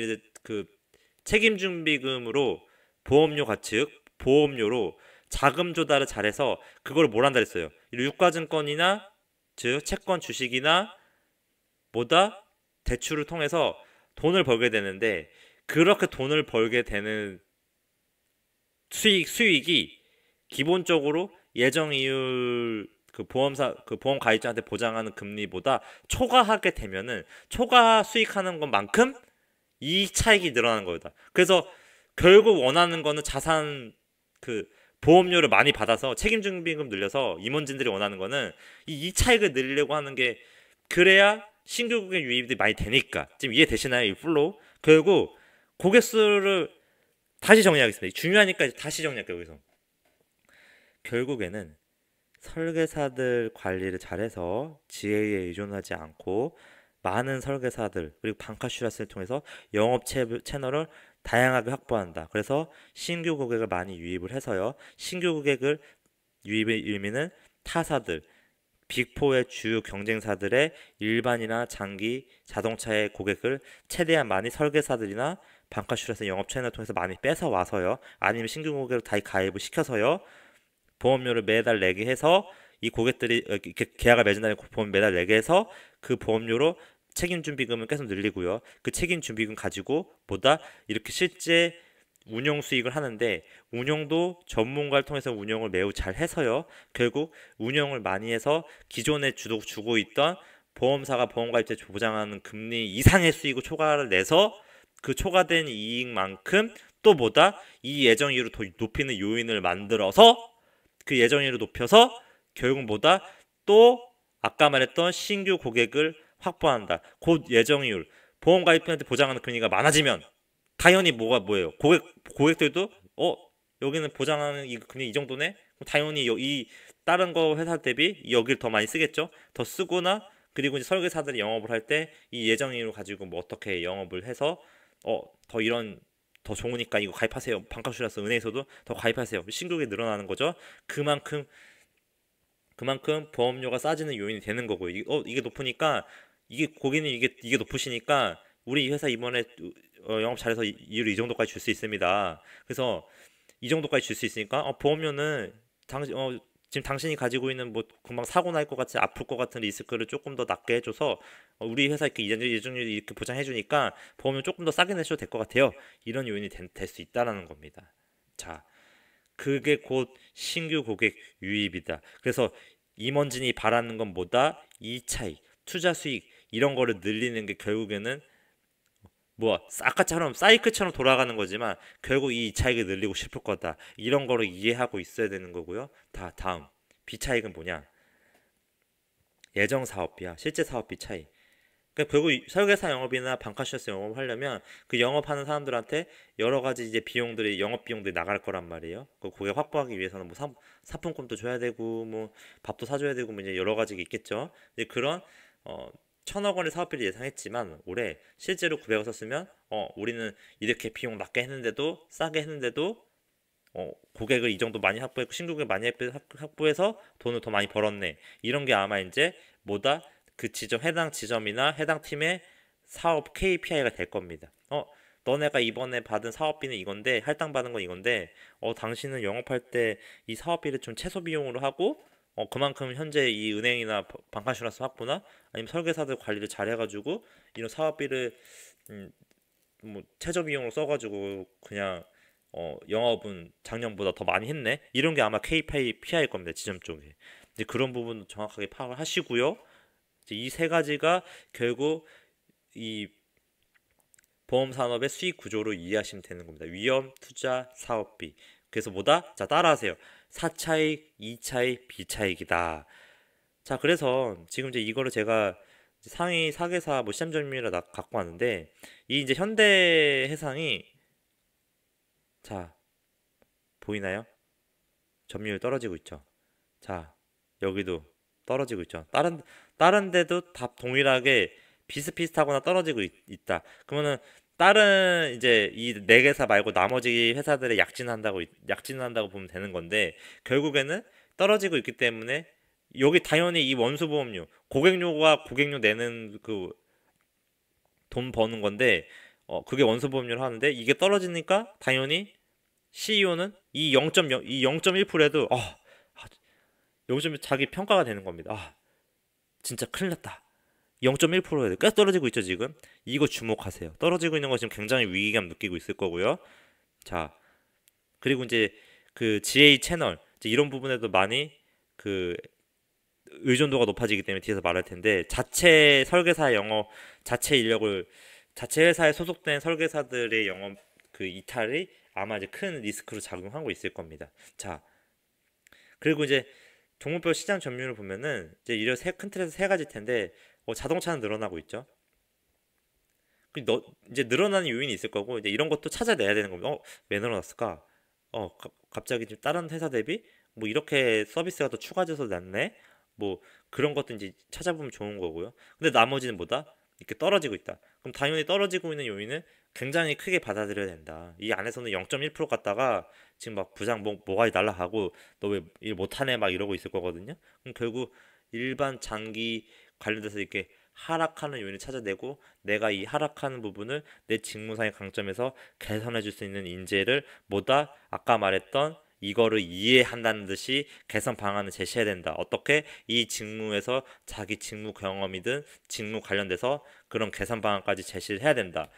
그 책임준비금으로 보험료 가측 보험료로 자금 조달을 잘해서 그걸 뭘 한다 했어요. 유가증권이나 즉 채권 주식이나 뭐다 대출을 통해서 돈을 벌게 되는데 그렇게 돈을 벌게 되는 수익이 기본적으로 예정 이율 그 보험 가입자한테 보장하는 금리보다 초과하게 되면은 초과 수익하는 것만큼 이 차익이 늘어나는 거다. 그래서 결국 원하는 거는 자산 그 보험료를 많이 받아서 책임준비금 늘려서 임원진들이 원하는 거는 이 차익을 늘리려고 하는 게 그래야 신규 고객 유입이 많이 되니까 지금 이해되시나요? 이 플로우 결국 고객 수를 다시 정리하겠습니다. 중요하니까 다시 정리할게요. 여기서 결국에는 설계사들 관리를 잘해서 지혜에 의존하지 않고 많은 설계사들 그리고 방카슈라스를 통해서 영업 채널을 다양하게 확보한다. 그래서 신규 고객을 많이 유입을 해서요. 신규 고객을 유입의 의미는 타사들, 빅4의 주요 경쟁사들의 일반이나 장기 자동차의 고객을 최대한 많이 설계사들이나 방카슈라스 영업 채널을 통해서 많이 뺏어와서요. 아니면 신규 고객을 다시 가입을 시켜서요. 보험료를 매달 내게 해서 이 고객들이 이렇게 계약을 맺은 다음에 보험 매달 내게 해서 그 보험료로 책임준비금을 계속 늘리고요. 그 책임준비금 가지고 이렇게 실제 운용 수익을 하는데 운용도 전문가를 통해서 운용을 매우 잘 해서요. 결국 운용을 많이 해서 기존에 주고 있던 보험사가 보험가입자 보장하는 금리 이상의 수익을 초과를 내서 그 초과된 이익만큼 또 이 예정이율을 더 높이는 요인을 만들어서 그 예정이율을 높여서 결국 또 아까 말했던 신규 고객을 확보한다. 곧 예정이율 보험가입자한테 보장하는 금리가 많아지면 당연히 뭐예요? 고객들도 여기는 보장하는 이 금리 이 정도네? 당연히 이 다른 거 회사 대비 여기를 더 많이 쓰겠죠? 더 쓰거나 그리고 이제 설계사들이 영업을 할 때 이 예정이율을 가지고 뭐 어떻게 영업을 해서 더 이런 더 좋으니까 이거 가입하세요. 반값이라서 은행에서도 더 가입하세요. 신규가 늘어나는 거죠. 그만큼 보험료가 싸지는 요인이 되는 거고요. 이게 높으니까 이게 고객님 이게 높으시니까 우리 회사 이번에 영업 잘해서 이율 이 정도까지 줄 수 있습니다. 그래서 이 정도까지 줄 수 있으니까 보험료는 지금 당신이 가지고 있는 뭐 금방 사고 날 것 같은 아플 것 같은 리스크를 조금 더 낮게 해줘서 우리 회사 이렇게 예정률 이렇게 보장해 주니까 보험료 조금 더 싸게 내셔도 될 것 같아요. 이런 요인이 될 수 있다라는 겁니다. 자, 그게 곧 신규 고객 유입이다. 그래서 임원진이 바라는 건 뭐다? 이 차익, 투자 수익 이런 거를 늘리는 게 결국에는 뭐 아까처럼 사이클처럼 돌아가는 거지만 결국 이 차익을 늘리고 싶을 거다. 이런 거를 이해하고 있어야 되는 거고요. 다음 비차익은 뭐냐? 예정 사업비야. 실제 사업비 차이. 그러니까 결국 설계사 영업이나 방카시어스 영업을 하려면 그 영업하는 사람들한테 여러 가지 이제 비용들이 영업 비용들이 나갈 거란 말이에요. 그 고객 확보하기 위해서는 뭐 사품권도 줘야 되고 뭐 밥도 사줘야 되고 뭐 이제 여러 가지가 있겠죠. 이제 그런 어 1,000억 원의 사업비를 예상했지만 올해 실제로 900억 썼으면 우리는 이렇게 비용 낮게 했는데도 싸게 했는데도 고객을 이 정도 많이 확보했고 신고객 많이 확보해서 돈을 더 많이 벌었네. 이런 게 아마 이제 뭐다 그 지점 해당 지점이나 해당 팀의 사업 KPI가 될 겁니다. 너네가 이번에 받은 사업비는 이건데 할당 받은 건 이건데 당신은 영업할 때 이 사업비를 좀 최소 비용으로 하고 그만큼 현재 이 은행이나 방카인슈런스 확보나 아니면 설계사들 관리를 잘 해가지고 이런 사업비를 뭐 최저 비용으로 써가지고 그냥 영업은 작년보다 더 많이 했네. 이런 게 아마 KPI일 겁니다. 지점 쪽에. 이제 그런 부분 정확하게 파악을 하시고요. 이 세 가지가 결국 이 보험 산업의 수익 구조로 이해하시면 되는 겁니다. 위험, 투자, 사업비. 그래서 뭐다? 자, 따라하세요. 4차익, 2차익, B차익이다. 자, 그래서 지금 이제 이거를 제가 상위 4개사 뭐 시험 점유율을 갖고 왔는데 이 이제 현대 해상이 자, 보이나요? 점유율 떨어지고 있죠. 자, 여기도 떨어지고 있죠. 다른 데도 다 동일하게 비슷비슷하거나 떨어지고 있다. 그러면은 다른 이제 이 네 개사 말고 나머지 회사들의 약진한다고 보면 되는 건데 결국에는 떨어지고 있기 때문에 여기 당연히 이 원수 보험료 고객료가 고객료 내는 그 돈 버는 건데 그게 원수 보험료를 하는데 이게 떨어지니까 당연히 CEO는 이 0.1%에도 요즘 자기 평가가 되는 겁니다. 진짜 큰일 났다. 0.1%에 꽤 떨어지고 있죠, 지금. 이거 주목하세요. 떨어지고 있는 거 지금 굉장히 위기감 느끼고 있을 거고요. 자, 그리고 이제 그 GA 채널, 이제 이런 부분에도 많이 그 의존도가 높아지기 때문에 뒤에서 말할 텐데, 자체 설계사 영업, 자체 회사에 소속된 설계사들의 영업 그 이탈이 아마 이제 큰 리스크로 작용하고 있을 겁니다. 자, 그리고 이제 종목별 시장 점유율을 보면은 이제 이런 큰 틀에서 세 가지 텐데 자동차는 늘어나고 있죠. 이제 늘어나는 요인이 있을 거고 이제 이런 것도 찾아내야 되는 겁니다. 왜 늘어났을까? 갑자기 좀 다른 회사 대비 뭐 이렇게 서비스가 더 추가돼서 낫네. 뭐 그런 것도 이제 찾아보면 좋은 거고요. 근데 나머지는 뭐다? 이렇게 떨어지고 있다. 그럼 당연히 떨어지고 있는 요인은 굉장히 크게 받아들여야 된다. 이 안에서는 0.1% 갔다가 지금 막 부장 뭐가 날라가고 너 왜 일 못하네 막 이러고 있을 거거든요. 그럼 결국 일반 장기 관련돼서 이렇게 하락하는 요인을 찾아내고 내가 이 하락하는 부분을 내 직무상의 강점에서 개선해 줄 수 있는 인재를 뭐다 아까 말했던 이거를 이해한다는 듯이 개선 방안을 제시해야 된다. 어떻게 이 직무에서 자기 직무 경험이든 직무 관련돼서 그런 개선 방안까지 제시를 해야 된다가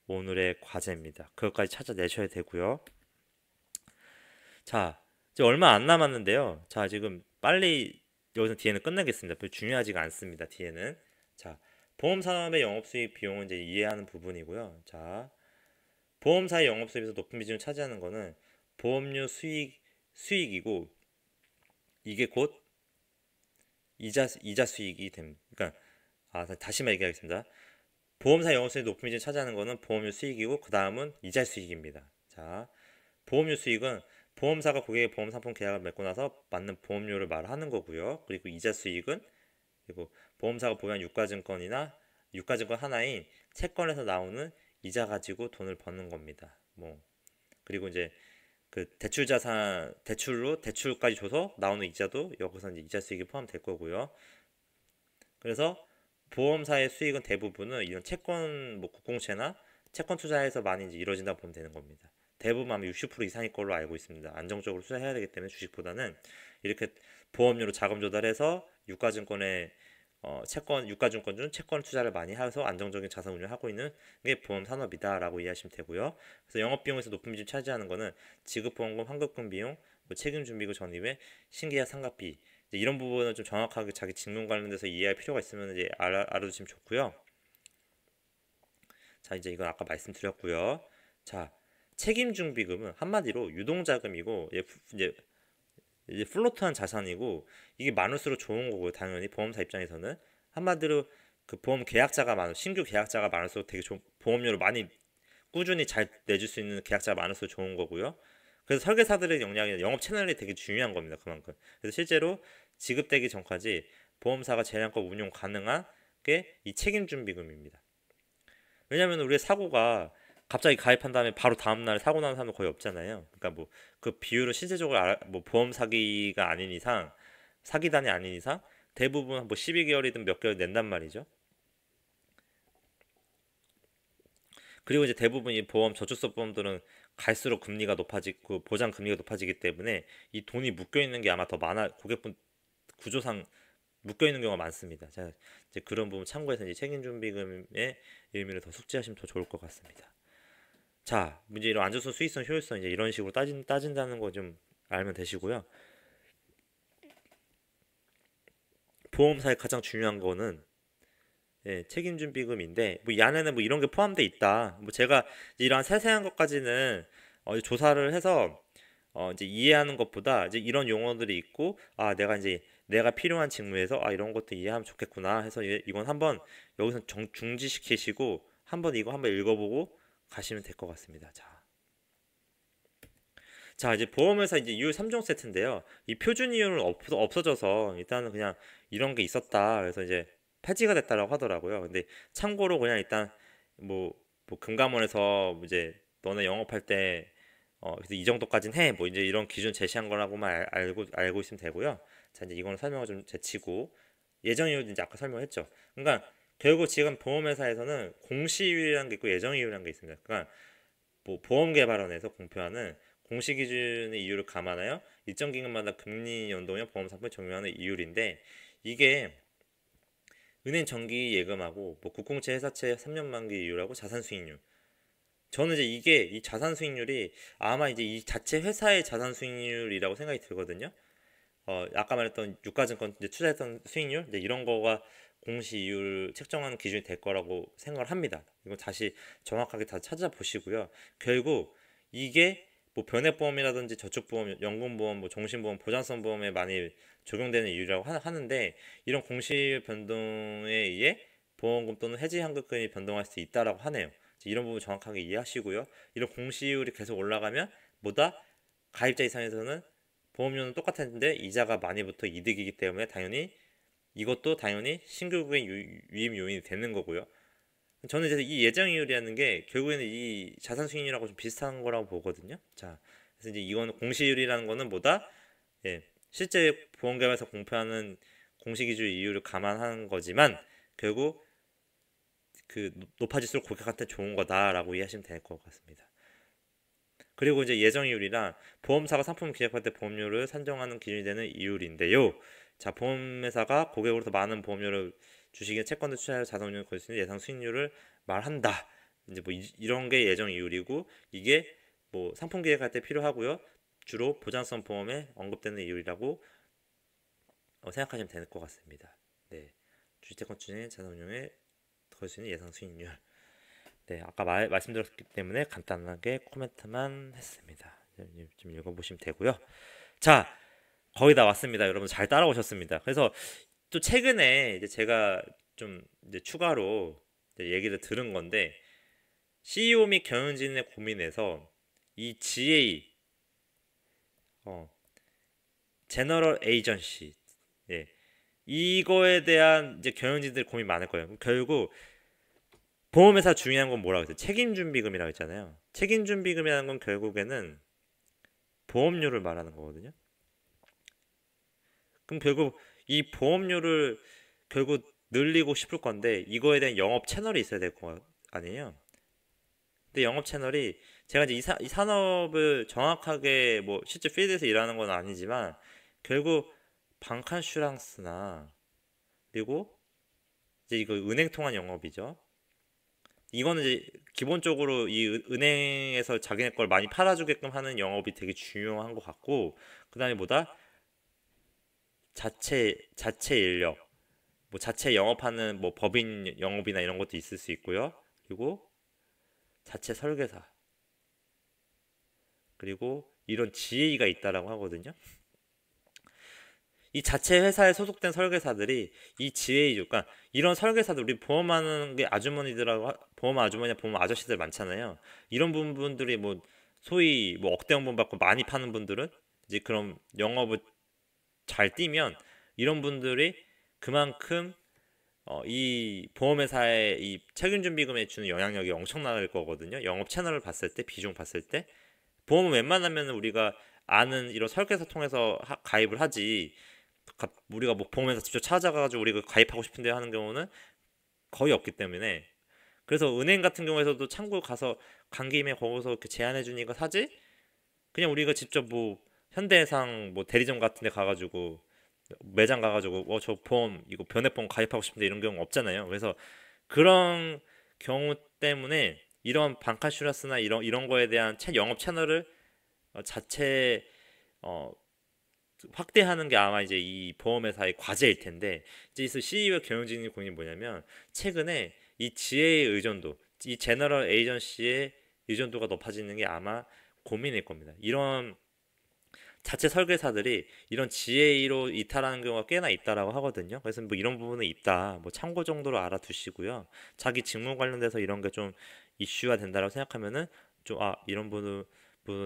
오늘의 과제입니다. 그것까지 찾아내셔야 되고요. 자, 이제 얼마 안 남았는데요. 자, 지금 빨리 여기서 뒤에는 끝내겠습니다. 별로 중요하지가 않습니다. 뒤에는. 자, 보험산업의 영업수익 비용은 이제 이해하는 부분이고요. 자, 보험사의 영업수입에서 높은 비중을 차지하는 거는 보험료 수익이고 이게 곧 이자 수익이 됩니다. 그러니까 다시 말 얘기하겠습니다. 보험사 영업수익 높은 비중을 차지하는 거는 보험료 수익이고 그 다음은 이자 수익입니다. 자, 보험료 수익은 보험사가 고객의 보험 상품 계약을 맺고 나서 받는 보험료를 말하는 거고요. 그리고 이자 수익은 그리고 보험사가 보유한 유가증권 하나인 채권에서 나오는 이자 가지고 돈을 버는 겁니다. 뭐 그리고 이제 그 대출 자산 대출로 대출까지 줘서 나오는 이자도 여기서 이제 이자 수익이 포함될 거고요. 그래서 보험사의 수익은 대부분은 이런 채권 뭐 국공채나 채권 투자에서 많이 이제 이루어진다고 보면 되는 겁니다. 대부분 아마 60% 이상일 걸로 알고 있습니다. 안정적으로 투자해야 되기 때문에 주식보다는 이렇게 보험료로 자금 조달해서 유가증권에 채권 유가증권 중 채권 투자를 많이 해서 안정적인 자산 운용을 하고 있는 게 보험 산업이다라고 이해하시면 되고요. 그래서 영업비용에서 높은 비중 차지하는 거는 지급보험금, 환급금 비용, 뭐 책임준비금 전입에 신계약 상각비 이런 부분은 좀 정확하게 자기 직무 관련돼서 이해할 필요가 있으면 이제 알아두시면 좋고요. 자, 이제 이건 아까 말씀드렸고요. 자, 책임준비금은 한마디로 유동자금이고 이제 플로트한 자산이고 이게 많을수록 좋은 거고요. 당연히 보험사 입장에서는 한마디로 그 보험 계약자가 많은 신규 계약자가 많을수록 되게 보험료를 많이 꾸준히 잘 내줄 수 있는 계약자가 많을수록 좋은 거고요. 그래서 설계사들의 역량이나 영업 채널이 되게 중요한 겁니다. 그만큼. 그래서 실제로 지급되기 전까지 보험사가 재량껏 운용 가능한 게 이 책임준비금입니다. 왜냐하면 우리의 사고가 갑자기 가입한 다음에 바로 다음날 사고 나는 사람도 거의 없잖아요. 그러니까 뭐 그 비율을 실제적으로 뭐 보험 사기가 아닌 이상 사기단이 아닌 이상 대부분 뭐 12개월이든 몇 개월 낸단 말이죠. 그리고 이제 대부분 이 보험 저축성 보험들은 갈수록 금리가 높아지고 보장 금리가 높아지기 때문에 이 돈이 묶여 있는 게 아마 더 많아 고객분 구조상 묶여 있는 경우가 많습니다. 자, 이제 그런 부분 참고해서 이제 책임준비금의 의미를 더 숙지하시면 더 좋을 것 같습니다. 자, 문제 이런 안전성, 수익성, 효율성 이제 이런 식으로 따진다는 거 좀 알면 되시고요. 보험사의 가장 중요한 거는 책임준비금인데 뭐 이 안에는 뭐 이런 게 포함돼 있다. 뭐 제가 이러한 세세한 것까지는 조사를 해서 이제 이해하는 것보다 이제 이런 용어들이 있고 아 내가 이제 내가 필요한 직무에서 아 이런 것도 이해하면 좋겠구나 해서 이건 한번 여기서 중지시키시고 한번 이거 한번 읽어보고 가시면 될 것 같습니다. 자 이제 보험회사 이제 이율 3종 세트인데요. 이 표준 이율은 없어져서 일단은 그냥 이런 게 있었다. 그래서 이제 폐지가 됐다라고 하더라고요. 근데 참고로 그냥 일단 뭐, 뭐 금감원에서 이제 너네 영업할 때 그래서 이 정도까지는 해. 뭐 이제 이런 기준 제시한 거라고만 알고 있으면 되고요. 자 이제 이거는 설명을 좀 제치고 예정 이율도 이제 아까 설명했죠. 그러니까 결국 지금 보험회사에서는 공시이율이라는 게 있고 예정 이율이라는 게 있습니다. 그러니까 뭐 보험개발원에서 공표하는 공시 기준의 이율을 감안하여 일정 기간마다 금리 연동형 보험 상품에 적용하는 이율인데 이게 은행 정기 예금하고 뭐 국공채 회사채 3년 만기 이율하고 자산 수익률. 저는 이제 이게 이 자산 수익률이 아마 이제 이 자체 회사의 자산 수익률이라고 생각이 들거든요. 아까 말했던 유가증권 이제 투자했던 수익률 이제 이런 거가 공시 이율 책정하는 기준이 될 거라고 생각을 합니다. 이거 다시 정확하게 다 찾아보시고요. 결국 이게 뭐 변액보험이라든지 저축보험, 연금보험, 뭐 종신보험, 보장성 보험에 많이 적용되는 이유라고 하는데 이런 공시율 변동에 의해 보험금 또는 해지 환급금이 변동할 수 있다라고 하네요. 이런 부분 정확하게 이해하시고요. 이런 공시율이 계속 올라가면 뭐다 가입자 입장에서는 보험료는 똑같았는데 이자가 많이 붙어 이득이기 때문에 당연히 이것도 당연히 신규 고객 유입 요인이 되는 거고요. 저는 이제 이 예정이율이라는 게 결국에는 이 자산 수익률하고 좀 비슷한 거라고 보거든요. 자, 그래서 이제 이거는 공시율이라는 거는 뭐다? 실제 보험계약에서 공표하는 공시기준 이율을 감안하는 거지만 결국 그 높아질수록 고객한테 좋은 거다라고 이해하시면 될 것 같습니다. 그리고 이제 예정이율이란 보험사가 상품 기획할 때 보험료를 산정하는 기준이 되는 이율인데요. 자, 보험회사가 고객으로부터 많은 보험료를 주식에 채권을 투자해서 자산운용을 걸 수 있는 예상 수익률을 말한다. 이제 뭐 이런 게 예정 이율이고 이게 뭐 상품 기획할 때 필요하고요. 주로 보장성 보험에 언급되는 이율이라고 생각하시면 될 것 같습니다. 네, 주식채권 투자의 자산운용에 걸 수 있는 예상 수익률. 네, 아까 말씀드렸기 때문에 간단하게 코멘트만 했습니다. 좀 읽어보시면 되고요. 자, 거의 다 왔습니다. 여러분 잘 따라오셨습니다. 그래서 또 최근에 이제 제가 좀 이제 추가로 이제 얘기를 들은 건데 CEO 및 경영진의 고민에서 이 GA 제너럴 에이전시 이거에 대한 이제 경영진들 고민 많을 거예요. 결국 보험회사 중요한 건 뭐라고 했어요? 책임준비금이라고 했잖아요. 책임준비금이라는 건 결국에는 보험료를 말하는 거거든요. 그럼 결국 이 보험료를 결국 늘리고 싶을 건데 이거에 대한 영업 채널이 있어야 될 거 아니에요. 근데 영업 채널이 제가 이제 이 산업을 정확하게 뭐 실제 필드에서 일하는 건 아니지만 결국 방칸슈랑스나 그리고 이제 이거 은행 통한 영업이죠. 이거는 이제 기본적으로 이 은행에서 자기네 걸 많이 팔아주게끔 하는 영업이 되게 중요한 것 같고, 그 다음에 뭐다? 자체 인력, 뭐 자체 영업하는 뭐 법인 영업이나 이런 것도 있을 수 있고요. 그리고 자체 설계사, 그리고 이런 GA가 있다라고 하거든요. 이 자체 회사에 소속된 설계사들이 이 GA, 그러니까 이런 설계사들, 우리 보험하는 게 아주머니들하고 보험 아주머니나 보험 아저씨들 많잖아요. 이런 분들이 뭐 소위 뭐 억대 연봉 받고 많이 파는 분들은 이제 그런 영업을 잘 뛰면 이런 분들이 그만큼 이 보험회사의 이 책임준비금에 주는 영향력이 엄청날 거거든요. 영업 채널을 봤을 때, 비중 봤을 때. 보험은 웬만하면 우리가 아는 이런 설계사 통해서 가입을 하지, 우리가 뭐 보험회사 직접 찾아가지고 우리가 가입하고 싶은데 하는 경우는 거의 없기 때문에, 그래서 은행 같은 경우에서도 창구 가서 간 김에 거기서 이렇게 제안해 주니까 사지, 그냥 우리가 직접 뭐 현대해상 뭐 대리점 같은 데 가가지고 매장 가가지고 저 보험 이거 변액보험 가입하고 싶은데 이런 경우 없잖아요. 그래서 그런 경우 때문에 이런 방카슈라스나 이런 거에 대한 영업 채널을 자체 어, 확대하는 게 아마 이제 이 보험회사의 과제일 텐데, 이제 CEO 경영진이 고민이 뭐냐면 최근에 이 GA의 의존도, 이 제너럴 에이전시의 의존도가 높아지는 게 아마 고민일 겁니다. 이런 자체 설계사들이 이런 GA로 이탈하는 경우가 꽤나 있다라고 하거든요. 그래서 뭐 이런 부분은 있다, 뭐 참고 정도로 알아두시고요. 자기 직무 관련돼서 이런 게 좀 이슈가 된다라고 생각하면은 좀 이런 부분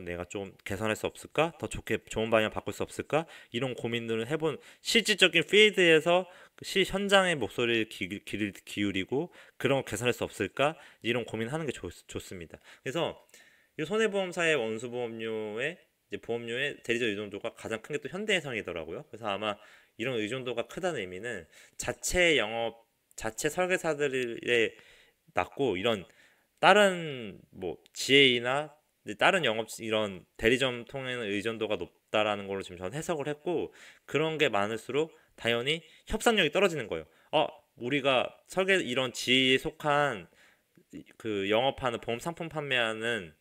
내가 좀 개선할 수 없을까? 더 좋게 좋은 방향 바꿀 수 없을까? 이런 고민들을 해본 실질적인 필드에서 시 현장의 목소리를 기울이고 그런 거 개선할 수 없을까? 이런 고민하는 게 좋습니다. 그래서 이 손해보험사의 원수보험료의 이제 보험료의 대리적 의존도가 가장 큰 게 또 현대해상이더라고요. 그래서 아마 이런 의존도가 크다는 의미는 자체 영업, 자체 설계사들의 낮고 이런 다른 뭐 GA나 다른 영업 이런 대리점 통해는 의존도가 높다라는 걸로 지금 저는 해석을 했고, 그런 게 많을수록 당연히 협상력이 떨어지는 거예요. 우리가 이런 GA에 속한 그 영업하는 보험 상품 판매하는,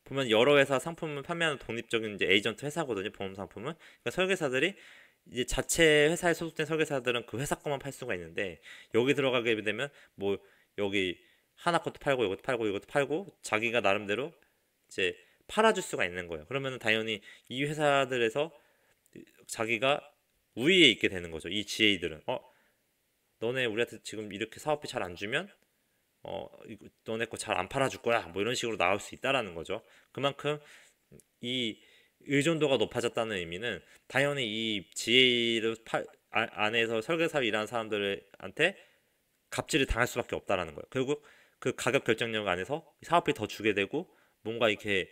보면 여러 회사 상품을 판매하는 독립적인 이제 에이전트 회사거든요. 보험 상품은. 그러니까 설계사들이 이제 자체 회사에 소속된 설계사들은 그 회사 것만 팔 수가 있는데, 여기 들어가게 되면 뭐 여기 하나 것도 팔고 이것도 팔고 이것도 팔고 자기가 나름대로 이제 팔아줄 수가 있는 거예요. 그러면 당연히 이 회사들에서 자기가 우위에 있게 되는 거죠. 이 GA들은 너네 우리한테 지금 이렇게 사업비 잘 안 주면 너네 거 잘 안 팔아줄 거야, 뭐 이런 식으로 나올 수 있다라는 거죠. 그만큼 이 의존도가 높아졌다는 의미는 당연히 이 GA를 안에서 설계사로 일하는 사람들한테 갑질을 당할 수밖에 없다라는 거예요. 결국 그 가격 결정력 안에서 사업비 더 주게 되고 뭔가 이렇게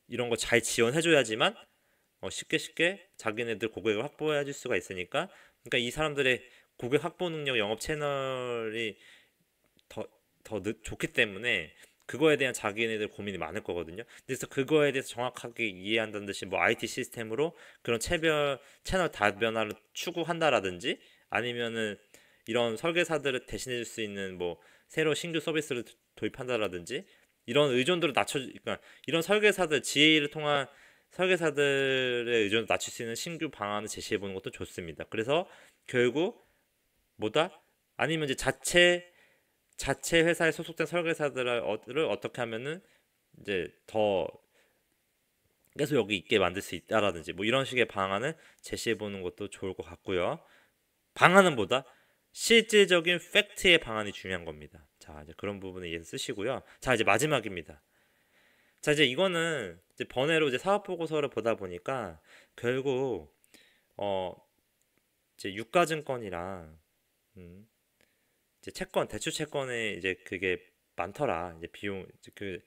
이런 거 잘 지원해줘야지만 쉽게 자기네들 고객을 확보해 줄 수가 있으니까, 그러니까 이 사람들의 고객 확보 능력, 영업 채널이 더, 좋기 때문에 그거에 대한 자기네들 고민이 많을 거거든요. 그래서 그거에 대해서 정확하게 이해한다는 듯이 뭐 IT 시스템으로 그런 채널 다변화를 추구한다라든지, 아니면은 이런 설계사들을 대신해 줄 수 있는 뭐 새로 신규 서비스를 도입한다라든지, 이런 의존도를 그러니까 이런 설계사들 GA를 통한 설계사들의 의존을 낮출 수 있는 신규 방안을 제시해 보는 것도 좋습니다. 그래서 결국 뭐다? 아니면 이제 자체 회사에 소속된 설계사들을 어떻게 하면은 이제 더 계속 여기 있게 만들 수 있다라든지 뭐 이런 식의 방안을 제시해 보는 것도 좋을 것 같고요. 방안은 보다 실질적인 팩트의 방안이 중요한 겁니다. 자, 이제 그런 부분을 이해해서 쓰시고요. 자, 이제 마지막입니다. 자, 이제 이거는 이제 번외로 이제 사업 보고서를 보다 보니까 결국 이제 유가증권이랑 이제 채권, 대출 채권에 이제 그게 많더라. 이제 비용 이제 그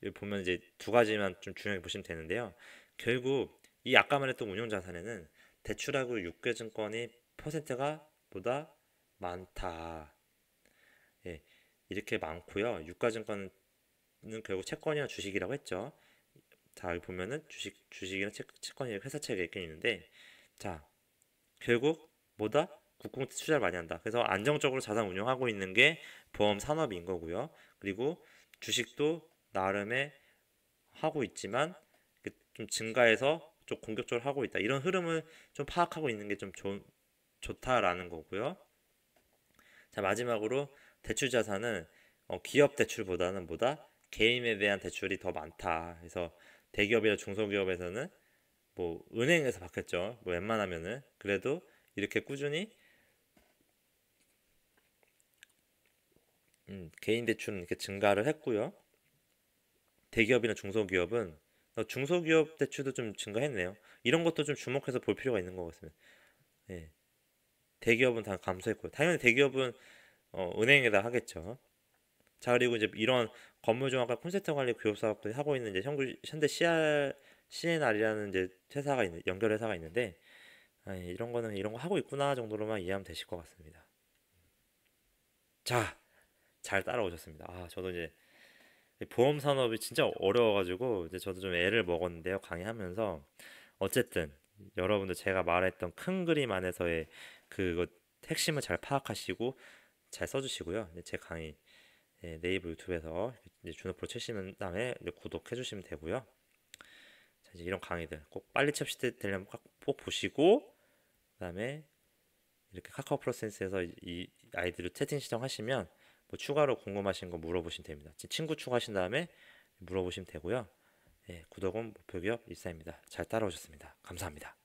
여기 보면 이제 두 가지만 좀 중요하게 보시면 되는데요. 결국 이 아까 말했던 운용자산에는 대출하고 유가증권이 퍼센트가 보다 많다. 예, 이렇게 많고요. 유가증권은 결국 채권이나 주식이라고 했죠. 자, 여기 보면은 주식이나 채권이 회사채가 있긴 있는데, 자, 결국 뭐다? 국공 투자를 많이 한다. 그래서 안정적으로 자산 운용하고 있는 게 보험 산업인 거고요. 그리고 주식도 나름의 하고 있지만 좀 증가해서 좀 공격적으로 하고 있다. 이런 흐름을 좀 파악하고 있는 게 좀 좋다라는 거고요. 자, 마지막으로 대출 자산은 기업 대출보다는 뭐다? 개인에 대한 대출이 더 많다. 그래서 대기업이나 중소기업에서는 뭐 은행에서 받겠죠. 뭐 웬만하면은 그래도 이렇게 꾸준히 개인 대출은 이렇게 증가를 했고요. 대기업이나 중소기업은 중소기업 대출도 좀 증가했네요. 이런 것도 좀 주목해서 볼 필요가 있는 것 같습니다. 예, 대기업은 다 감소했고요. 당연히 대기업은 은행에다 하겠죠. 자, 그리고 이제 이런 건물종합과 콘센트 관리 교육 사업들 하고 있는 이제 현대 CNR이라는 이제 연결 회사가 있는데 이런 거는 이런 거 하고 있구나 정도로만 이해하면 되실 것 같습니다. 자, 잘 따라오셨습니다. 저도 이제 보험 산업이 진짜 어려워가지고 이제 저도 좀 애를 먹었는데요, 강의하면서. 어쨌든 여러분들 제가 말했던 큰 그림 안에서의 그거 핵심을 잘 파악하시고 잘 써주시고요. 이제 제 강의 네이버 유튜브에서 이제 준호프로 치시는 다음에 이제 구독해 주시면 되고요. 자, 이제 이런 강의들 꼭 빨리 섭취되려면 꼭 보시고, 그다음에 이렇게 카카오 플러스에서 이 아이디로 채팅 신청하시면 뭐 추가로 궁금하신 거 물어보시면 됩니다. 친구 추가하신 다음에 물어보시면 되고요. 구독은 목표 기업 일사입니다. 잘 따라오셨습니다. 감사합니다.